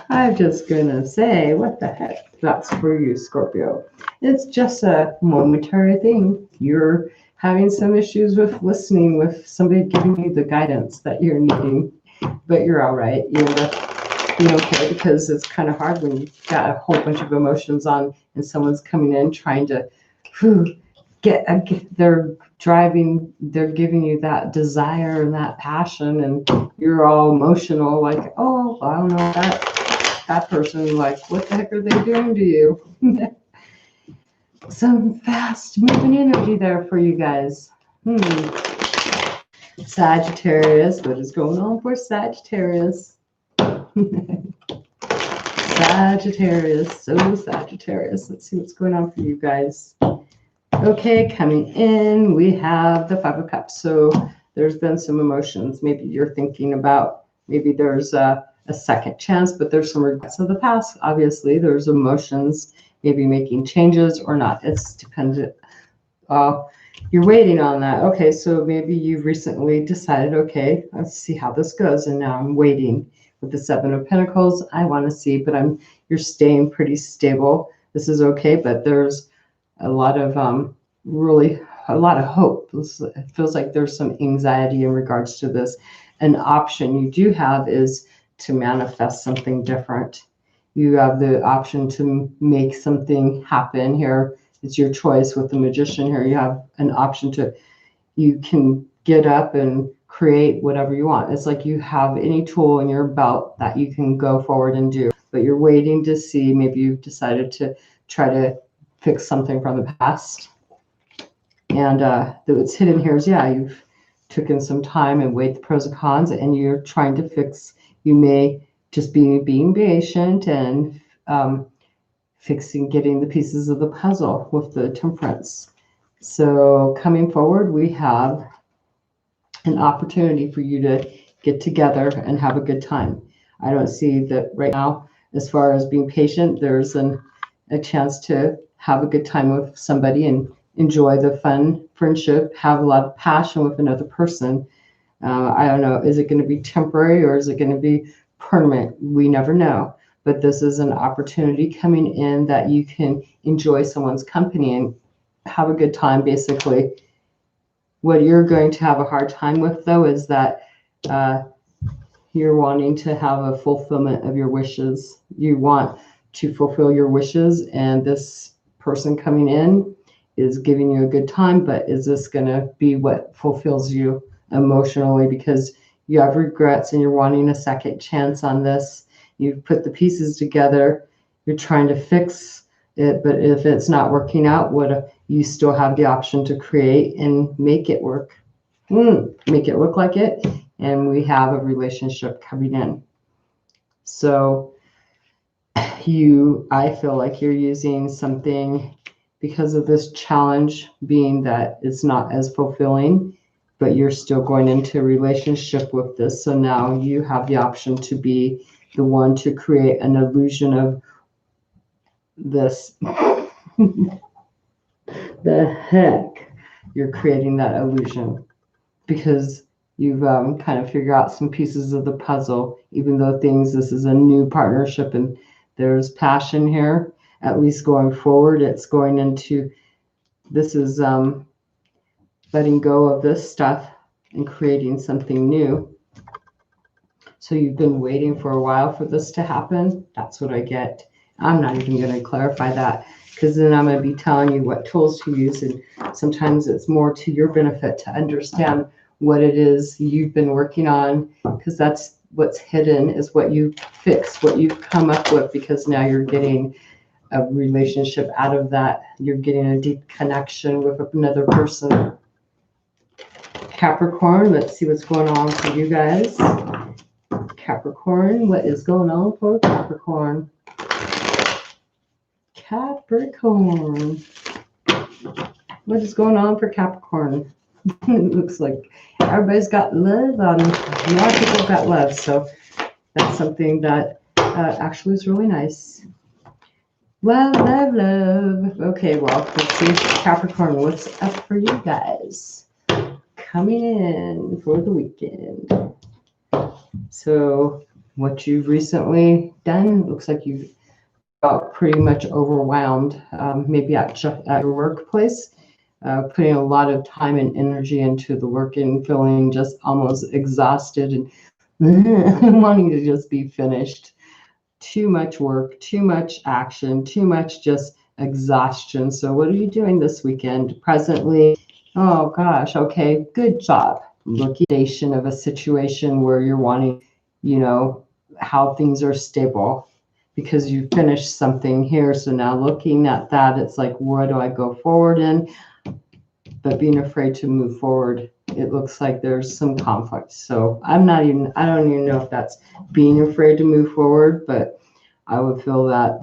I'm just gonna say, what the heck? That's for you, Scorpio. It's just a momentary thing. You're having some issues with listening, with somebody giving you the guidance that you're needing, but you're all right. You end up being okay because it's kind of hard when you've got a whole bunch of emotions on and someone's coming in trying to whew, they're driving, they're giving you that desire and that passion, and you're all emotional, like, oh, I don't know that person, like, what the heck are they doing to you? Some fast moving energy there for you guys. Sagittarius, what is going on for Sagittarius? Sagittarius, so Sagittarius. Let's see what's going on for you guys. Okay, coming in, we have the Five of Cups. So there's been some emotions. Maybe you're thinking about, maybe there's a second chance, but there's some regrets of the past. Obviously, there's emotions, maybe making changes or not. It's dependent. You're waiting on that. Okay, so maybe you've recently decided, okay, let's see how this goes. And now I'm waiting. With the Seven of Pentacles, I want to see, but you're staying pretty stable. This is okay, but there's a lot of really a lot of hope. It feels like there's some anxiety in regards to this. An option you do have is to manifest something different. You have the option to make something happen here. It's your choice with the Magician here. You have an option you can get up and create whatever you want. It's like you have any tool in your belt that you can go forward and do, but you're waiting to see, maybe you've decided to try to fix something from the past. And what's hidden here is, yeah, you've taken some time and weighed the pros and cons, and you're trying to fix. You may just be being patient and getting the pieces of the puzzle with the Temperance. So coming forward, we have an opportunity for you to get together and have a good time. I don't see that right now, as far as being patient, there's a chance to have a good time with somebody and enjoy the fun friendship, have a lot of passion with another person. I don't know, is it going to be temporary or is it going to be permanent? We never know. But this is an opportunity coming in that you can enjoy someone's company and have a good time, basically. What you're going to have a hard time with, though, is that you're wanting to have a fulfillment of your wishes. You want to fulfill your wishes, and this person coming in is giving you a good time, but is this going to be what fulfills you emotionally? Because you have regrets and you're wanting a second chance on this. You've put the pieces together. You're trying to fix it, but if it's not working out, you still have the option to create and make it work. Make it look like it, and we have a relationship coming in. So I feel like you're using something because of this challenge being that it's not as fulfilling, but you're still going into a relationship with this. So now you have the option to be the one to create an illusion of this. The heck, you're creating that illusion because you've kind of figured out some pieces of the puzzle, even though this is a new partnership and there's passion here. At least going forward, it's going into, this is letting go of this stuff and creating something new. So you've been waiting for a while for this to happen. That's what I get. I'm not even going to clarify that, because then I'm going to be telling you what tools to use. And sometimes it's more to your benefit to understand what it is you've been working on, because that's what's hidden, is what you fixed, what you've come up with, because now you're getting a relationship out of that. You're getting a deep connection with another person. Capricorn, let's see what's going on for you guys. Capricorn, what is going on for Capricorn? Capricorn. What is going on for Capricorn? It looks like everybody's got love. A lot of people got love. So that's something that actually is really nice. Love, love, love. Okay, well, let's see, Capricorn, what's up for you guys coming in for the weekend? So what you've recently done, looks like you've got pretty much overwhelmed, maybe at your workplace, putting a lot of time and energy into the work and feeling just almost exhausted and wanting to just be finished. Too much work, too much action, too much just exhaustion. So what are you doing this weekend presently? Oh gosh, okay, good job. Liquidation of a situation where you're wanting, how things are stable because you finished something here. So now looking at that, it's like, where do I go forward in? But being afraid to move forward, it looks like there's some conflict. So I don't even know if that's being afraid to move forward, but I would feel that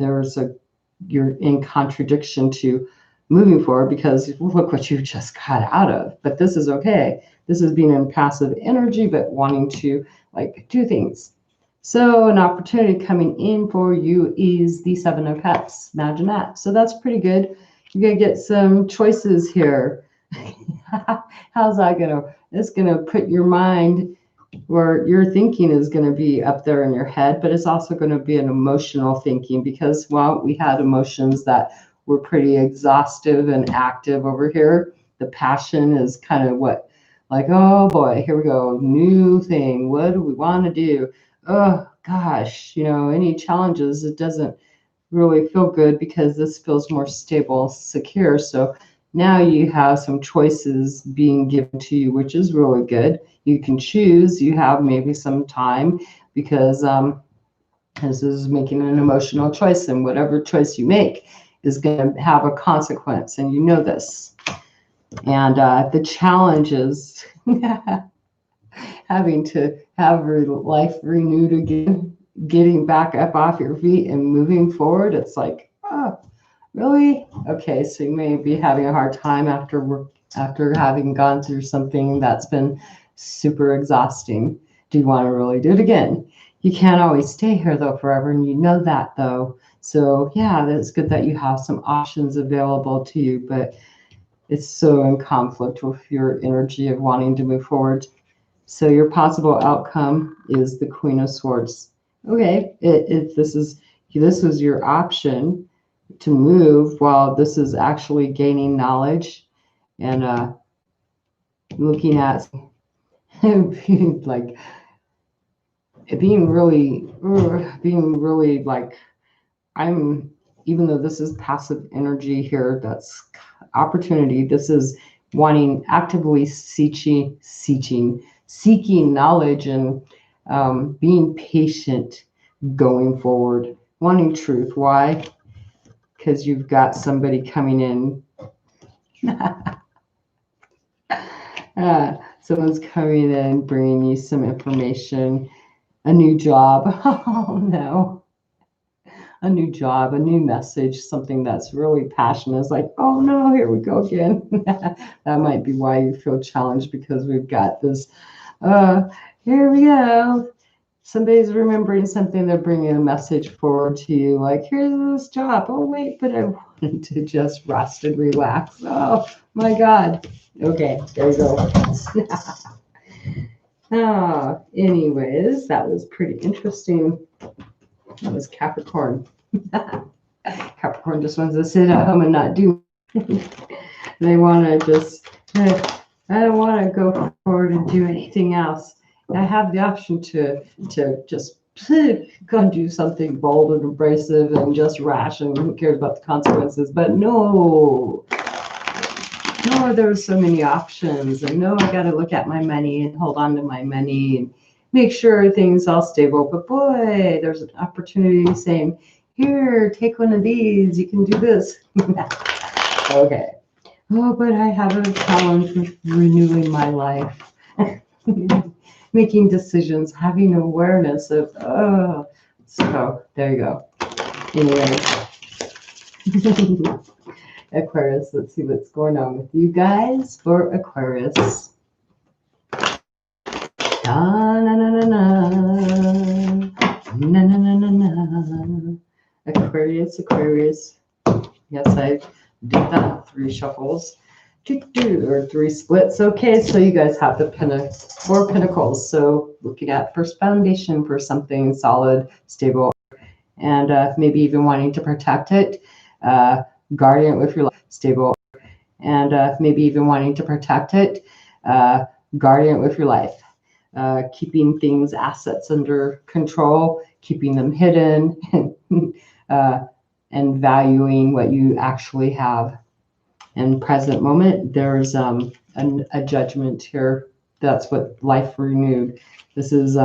you're in contradiction to moving forward because look what you just got out of. But this is okay. This is being in passive energy, but wanting to do things. So an opportunity coming in for you is the Seven of Cups. Imagine that. So that's pretty good. You're going to get some choices here. How's that it's going to put your mind where your thinking is going to be up there in your head, but it's also going to be an emotional thinking because, well, we had emotions that were pretty exhaustive and active over here. The passion is kind of oh boy, here we go, new thing. What do we want to do? Oh gosh, any challenges, it doesn't really feel good because this feels more stable, secure. So now you have some choices being given to you, which is really good. You can choose. You have maybe some time because this is making an emotional choice, and whatever choice you make is going to have a consequence, and you know this. And the challenge is having to have your life renewed again, getting back up off your feet and moving forward. It's like, oh, really? Okay, so you may be having a hard time after having gone through something that's been super exhausting. Do you want to really do it again? You can't always stay here though forever, and you know that though. So yeah, that's good that you have some options available to you, but it's so in conflict with your energy of wanting to move forward. So your possible outcome is the Queen of Swords. Okay, if this was your option to move, while this is actually gaining knowledge and looking at like being really I'm, even though this is passive energy here, that's opportunity. This is wanting actively seeking knowledge and being patient going forward, wanting truth. Why? Because you've got somebody coming in. Someone's coming in, bringing you some information, a new job. Oh no. A new job, a new message, something that's really passionate. It's like, oh no, here we go again. That might be why you feel challenged, because we've got this, here we go. Somebody's remembering something, they're bringing a message forward to you, like, here's this job. Oh wait, but I wanted to just rest and relax. Oh my God. Okay, there you go. Anyways, that was pretty interesting. That was Capricorn. Capricorn just wants to sit at home and not do. They want to just, I don't want to go forward and do anything else. I have the option to just go and do something bold and abrasive and just rash, and who cares about the consequences. But no, there's so many options. And no, I got to look at my money and hold on to my money and make sure things all stable. But boy, there's an opportunity saying, here, take one of these. You can do this. Okay. Oh, but I have a challenge with renewing my life. Making decisions, having awareness of, so there you go. Anyway. Aquarius, let's see what's going on with you guys for Aquarius. Na na na na na na na na na na. Aquarius, Aquarius. Yes, I did that. 3 shuffles. Or 3 splits. Okay, so you guys have the 4 pentacles. So looking at first foundation for something solid, stable, and maybe even wanting to protect it. Guarding it with your life, stable, and maybe even wanting to protect it. Guarding it with your life. Keeping things, assets under control, keeping them hidden, and valuing what you actually have. In present moment, there's a judgment here. That's what life renewed. This is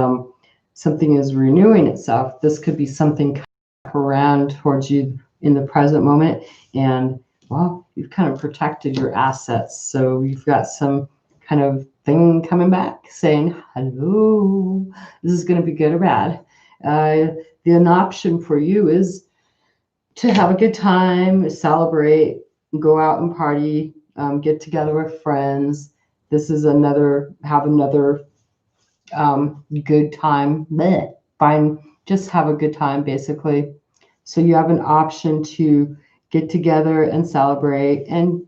something is renewing itself. This could be something around towards you in the present moment, and well, you've kind of protected your assets. So you've got some kind of thing coming back saying, hello, this is going to be good or bad. An option for you is to have a good time, celebrate, go out and party, get together with friends. This is have another good time. Bleh. Just have a good time, basically. So you have an option to get together and celebrate, and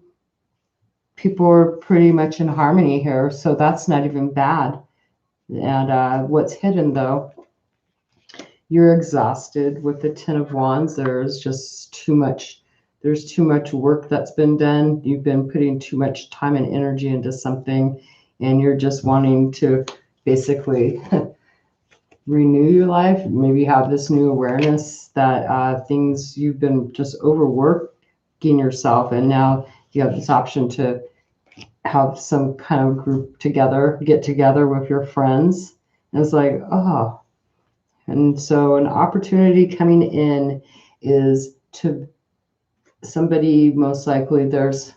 people are pretty much in harmony here, so that's not even bad. And what's hidden, though, you're exhausted with the 10 of Wands. There's just too much. There's too much work that's been done. You've been putting too much time and energy into something, and you're just wanting to basically renew your life. Maybe have this new awareness that things you've been just overworking yourself, and now you have this option to have some kind of get together with your friends. And it's like, oh. And so an opportunity coming in is to somebody, most likely is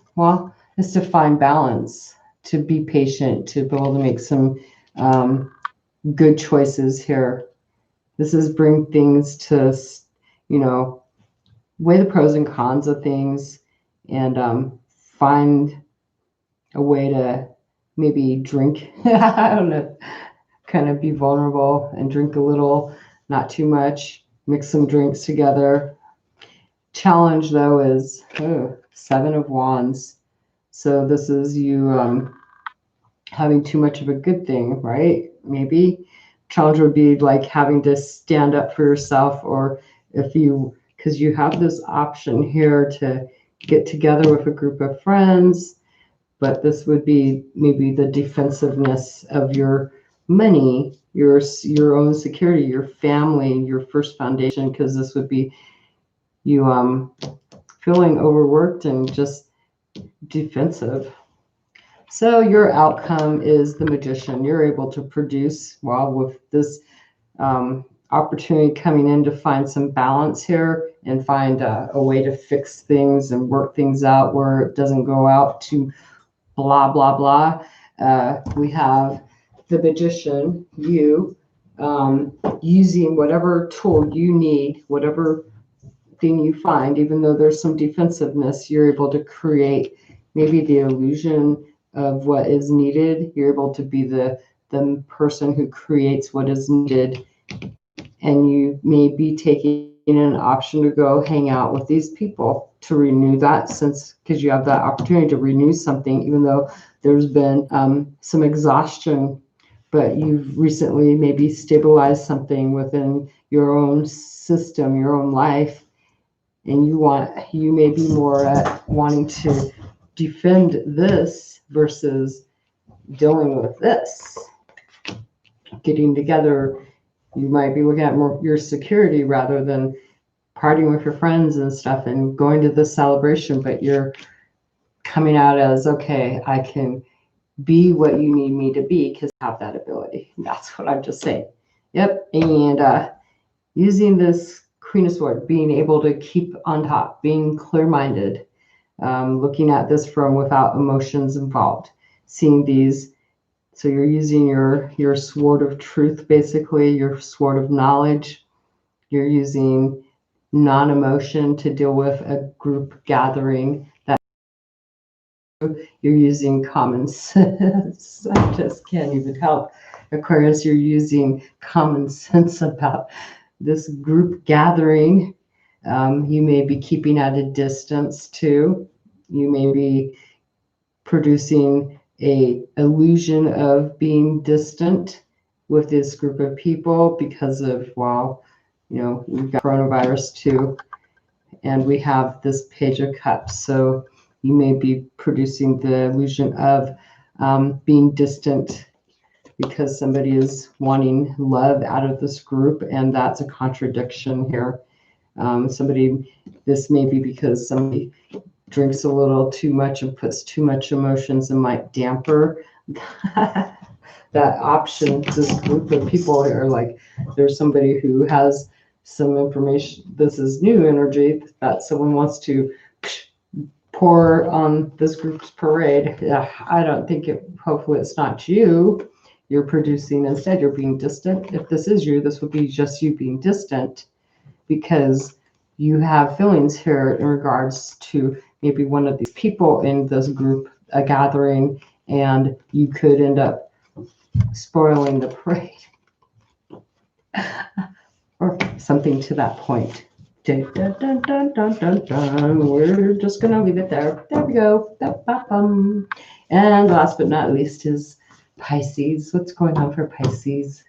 to find balance, to be patient, to be able to make some good choices here. This is bring things to, weigh the pros and cons of things, and find a way to maybe drink. I don't know, kind of be vulnerable and drink a little, not too much, mix some drinks together. Challenge, though, is 7 of Wands. So this is you having too much of a good thing, right? Maybe challenge would be like having to stand up for yourself, or because you have this option here to get together with a group of friends, but this would be maybe the defensiveness of your money, your own security, your family, your first foundation, because this would be you feeling overworked and just defensive. So your outcome is the Magician. You're able to produce, with this opportunity coming in, to find some balance here and find a way to fix things and work things out where it doesn't go out to blah, blah, blah. We have the Magician, you using whatever tool you need, whatever thing you find, even though there's some defensiveness, you're able to create maybe the illusion of what is needed. You're able to be the person who creates what is needed, and you may be taking an option to go hang out with these people to renew that sense, because you have that opportunity to renew something, even though there's been some exhaustion, but you've recently maybe stabilized something within your own system, your own life, and you may be more at wanting to defend this versus dealing with this. Getting together, you might be looking at more your security rather than partying with your friends and stuff and going to the celebration, but you're coming out as, okay, I can be what you need me to be because I have that ability. That's what I'm just saying. Yep. And using this Queen of Swords, being able to keep on top, being clear-minded, looking at this from without emotions involved, seeing these. So you're using your sword of truth, basically, your sword of knowledge. You're using non-emotion to deal with a group gathering that you're using common sense. I just can't even help. Aquarius, you're using common sense about this group gathering. You may be keeping at a distance too. You may be producing a illusion of being distant with this group of people because of, well, we've got coronavirus too, and we have this Page of Cups. So you may be producing the illusion of being distant because somebody is wanting love out of this group, and that's a contradiction here. This may be because somebody drinks a little too much and puts too much emotions and might damper that option. This group of people are like, there's somebody who has some information. This is new energy that someone wants to pour on this group's parade. I don't think it, hopefully it's not you you're producing. Instead, you're being distant. If this is you, this would be just you being distant because you have feelings here in regards to maybe one of these people in this group, a gathering, and you could end up spoiling the parade or something to that point. Dun, dun, dun, dun, dun, dun. We're just going to leave it there. There we go. And last but not least is Pisces. What's going on for Pisces?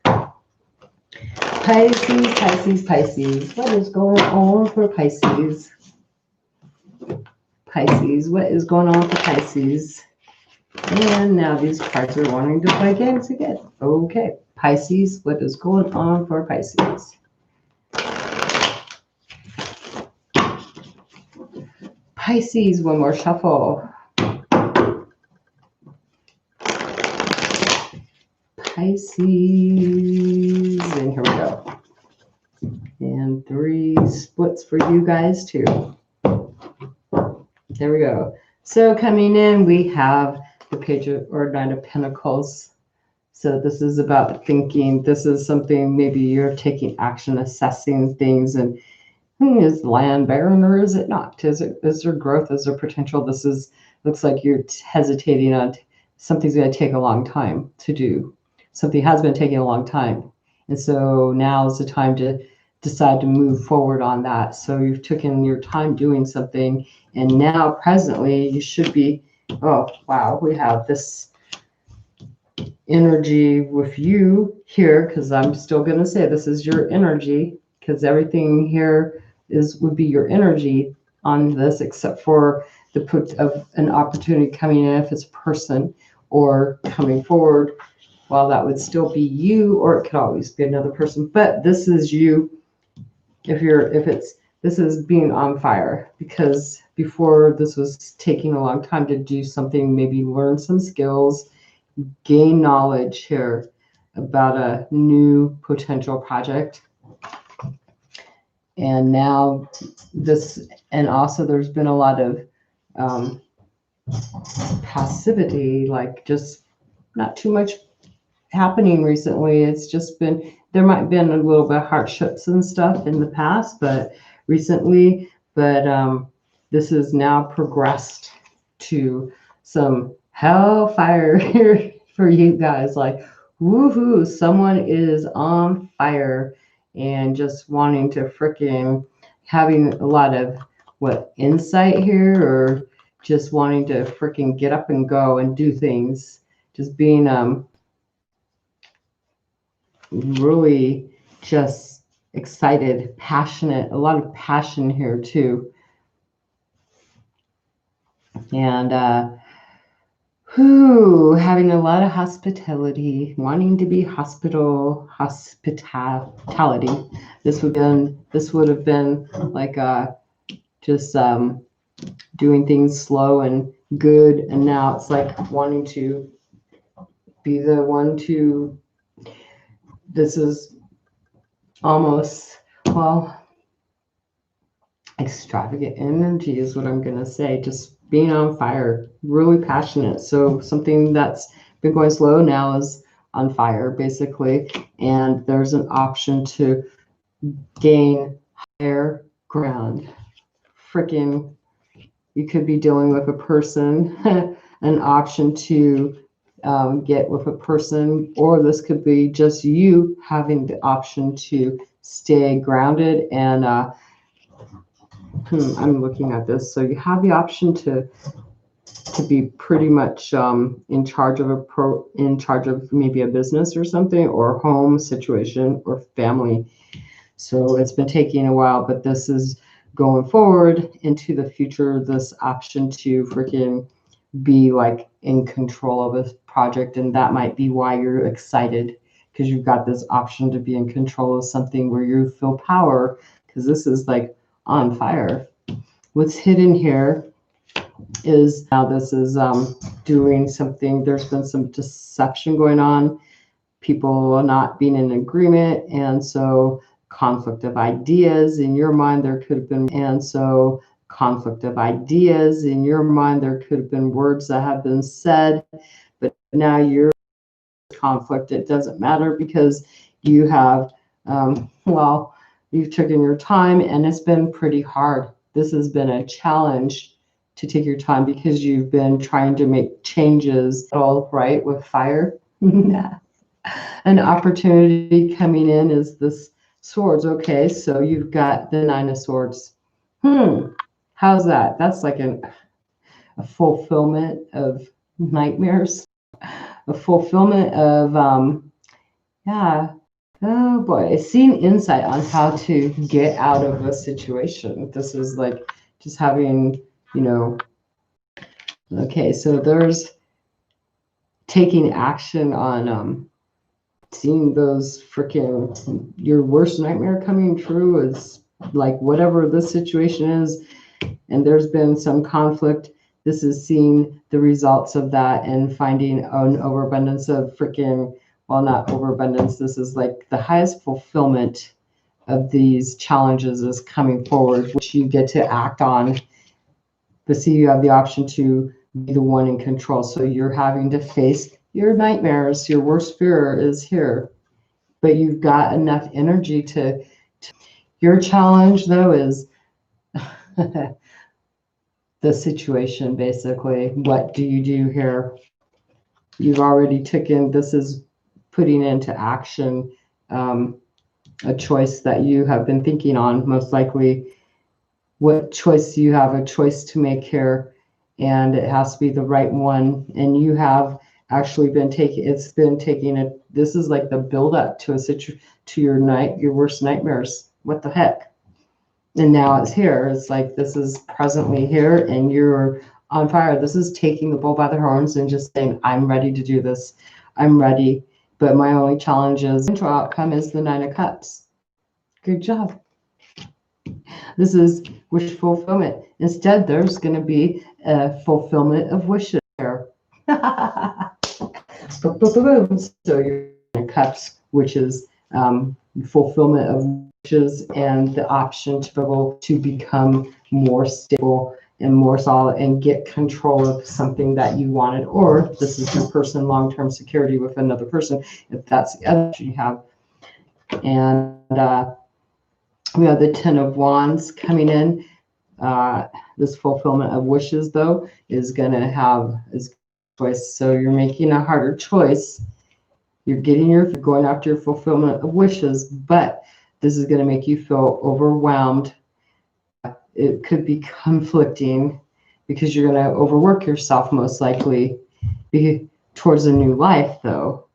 Pisces. What is going on for Pisces? Pisces, what is going on for Pisces? And now these cards are wanting to play games again. Okay, Pisces, what is going on for Pisces? Pisces, one more shuffle. Pisces, and here we go. And 3 splits for you guys too. There we go. So coming in, we have the Page of, or Knight of Pentacles. So this is about thinking. This is something maybe you're taking action, assessing things, and is land barren or is it not? Is there growth? Is there potential? Looks like you're hesitating on something's going to take a long time to do. Something has been taking a long time. And so now is the time to decide to move forward on that. So you've taken your time doing something, and now presently you should be, oh, wow, we have this energy with you here, because I'm still going to say this is your energy, because everything here would be your energy on this, except for the put of an opportunity coming in if it's a person or coming forward. Well, that would still be you, or it could always be another person, but this is you. This is being on fire, because before this was taking a long time to do something, maybe learn some skills, gain knowledge here about a new potential project. And now and also there's been a lot of passivity, like just not too much happening recently. It's just been, there might have been a little bit of hardships and stuff in the past, but recently, this has now progressed to some hellfire here for you guys. Like, woohoo, someone is on fire and just wanting to freaking having a lot of insight here, or just wanting to freaking get up and go and do things, just being really just excited, passionate, a lot of passion here too. And having a lot of hospitality, wanting to be hospitality. This would have been like just doing things slow and good, and now it's like wanting to be the one to. This is almost, well, extravagant energy is what I'm going to say. Just being on fire, really passionate. So something that's been going slow now is on fire, basically. And there's an option to gain higher ground. Freaking, you could be dealing with a person an option to get with a person, or this could be just you having the option to stay grounded. And I'm looking at this. So you have the option to be pretty much in charge of maybe a business or something, or home situation or family. So it's been taking a while, but this is going forward into the future, this option to freaking be like in control of a project. And that might be why you're excited, because you've got this option to be in control of something where you feel power, because this is like on fire. What's hidden here is now this is doing something. There's been some deception going on, people not being in agreement, and so conflict of ideas in your mind there could have been, and so conflict of ideas in your mind there could have been words that have been said, but now you're conflict. It doesn't matter because you have well, you've taken your time, and it's been pretty hard. This has been a challenge to take your time because you've been trying to make changes. All right, with fire. An opportunity coming in is this swords. Okay, so you've got the 9 of Swords. How's that? That's like a fulfillment of nightmares, a fulfillment of yeah. Oh boy, seeing insight on how to get out of a situation. This is like just having, okay, so there's taking action on seeing those freaking, your worst nightmare coming true is like whatever this situation is, and there's been some conflict. This is seeing the results of that and finding an overabundance of freaking, well, not overabundance, this is like the highest fulfillment of these challenges is coming forward, which you get to act on. But see, you have the option to be the one in control. So you're having to face your nightmares, your worst fear is here, but you've got enough energy to your challenge though is the situation. Basically, what do you do here? You've already taken, this is putting into action a choice that you have been thinking on, most likely. What choice do you have? A choice to make here, and it has to be the right one. And you have actually been taking, it's been taking it, this is like the build up to your worst nightmares. What the heck? And now it's here. It's like this is presently here, and you're on fire. This is taking the bull by the horns and just saying, I'm ready to do this. I'm ready. But my only challenge is, the outcome is the 9 of Cups. Good job. This is wish fulfillment. Instead, there's going to be a fulfillment of wishes here. So your 9 of Cups, which is fulfillment of wishes and the option to be able to become more stable and more solid and get control of something that you wanted. Or this is your person, long-term security with another person, if that's the other option you have. And we have the 10 of Wands coming in. This fulfillment of wishes, though, is going to have is choice. So you're making a harder choice. You're going after your fulfillment of wishes, but this is going to make you feel overwhelmed. It could be conflicting because you're going to overwork yourself, most likely, towards a new life, though.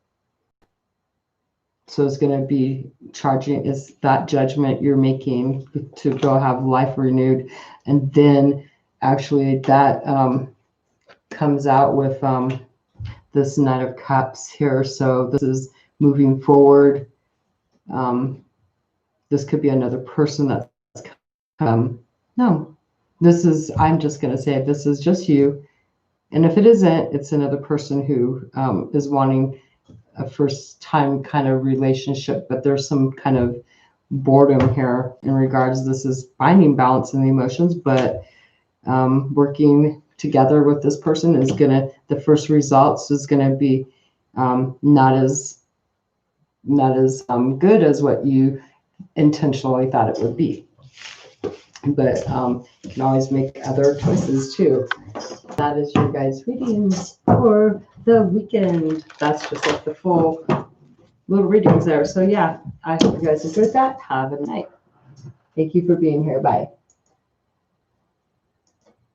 So it's going to be charging, is that judgment you're making to go have life renewed. And then actually that comes out with this 9 of Cups here. So this is moving forward. This could be another person that's no, this is, I'm just going to say this is just you. And if it isn't, it's another person who is wanting a first time kind of relationship, but there's some kind of boredom here in regards. This is finding balance in the emotions, but working together with this person is gonna, the first results is gonna be not as good as what you intentionally thought it would be. But you can always make other choices too. that is your guys' readings for the weekend. That's just like the full little readings there. So yeah, I hope you guys enjoyed that. Have a night. Thank you for being here. Bye.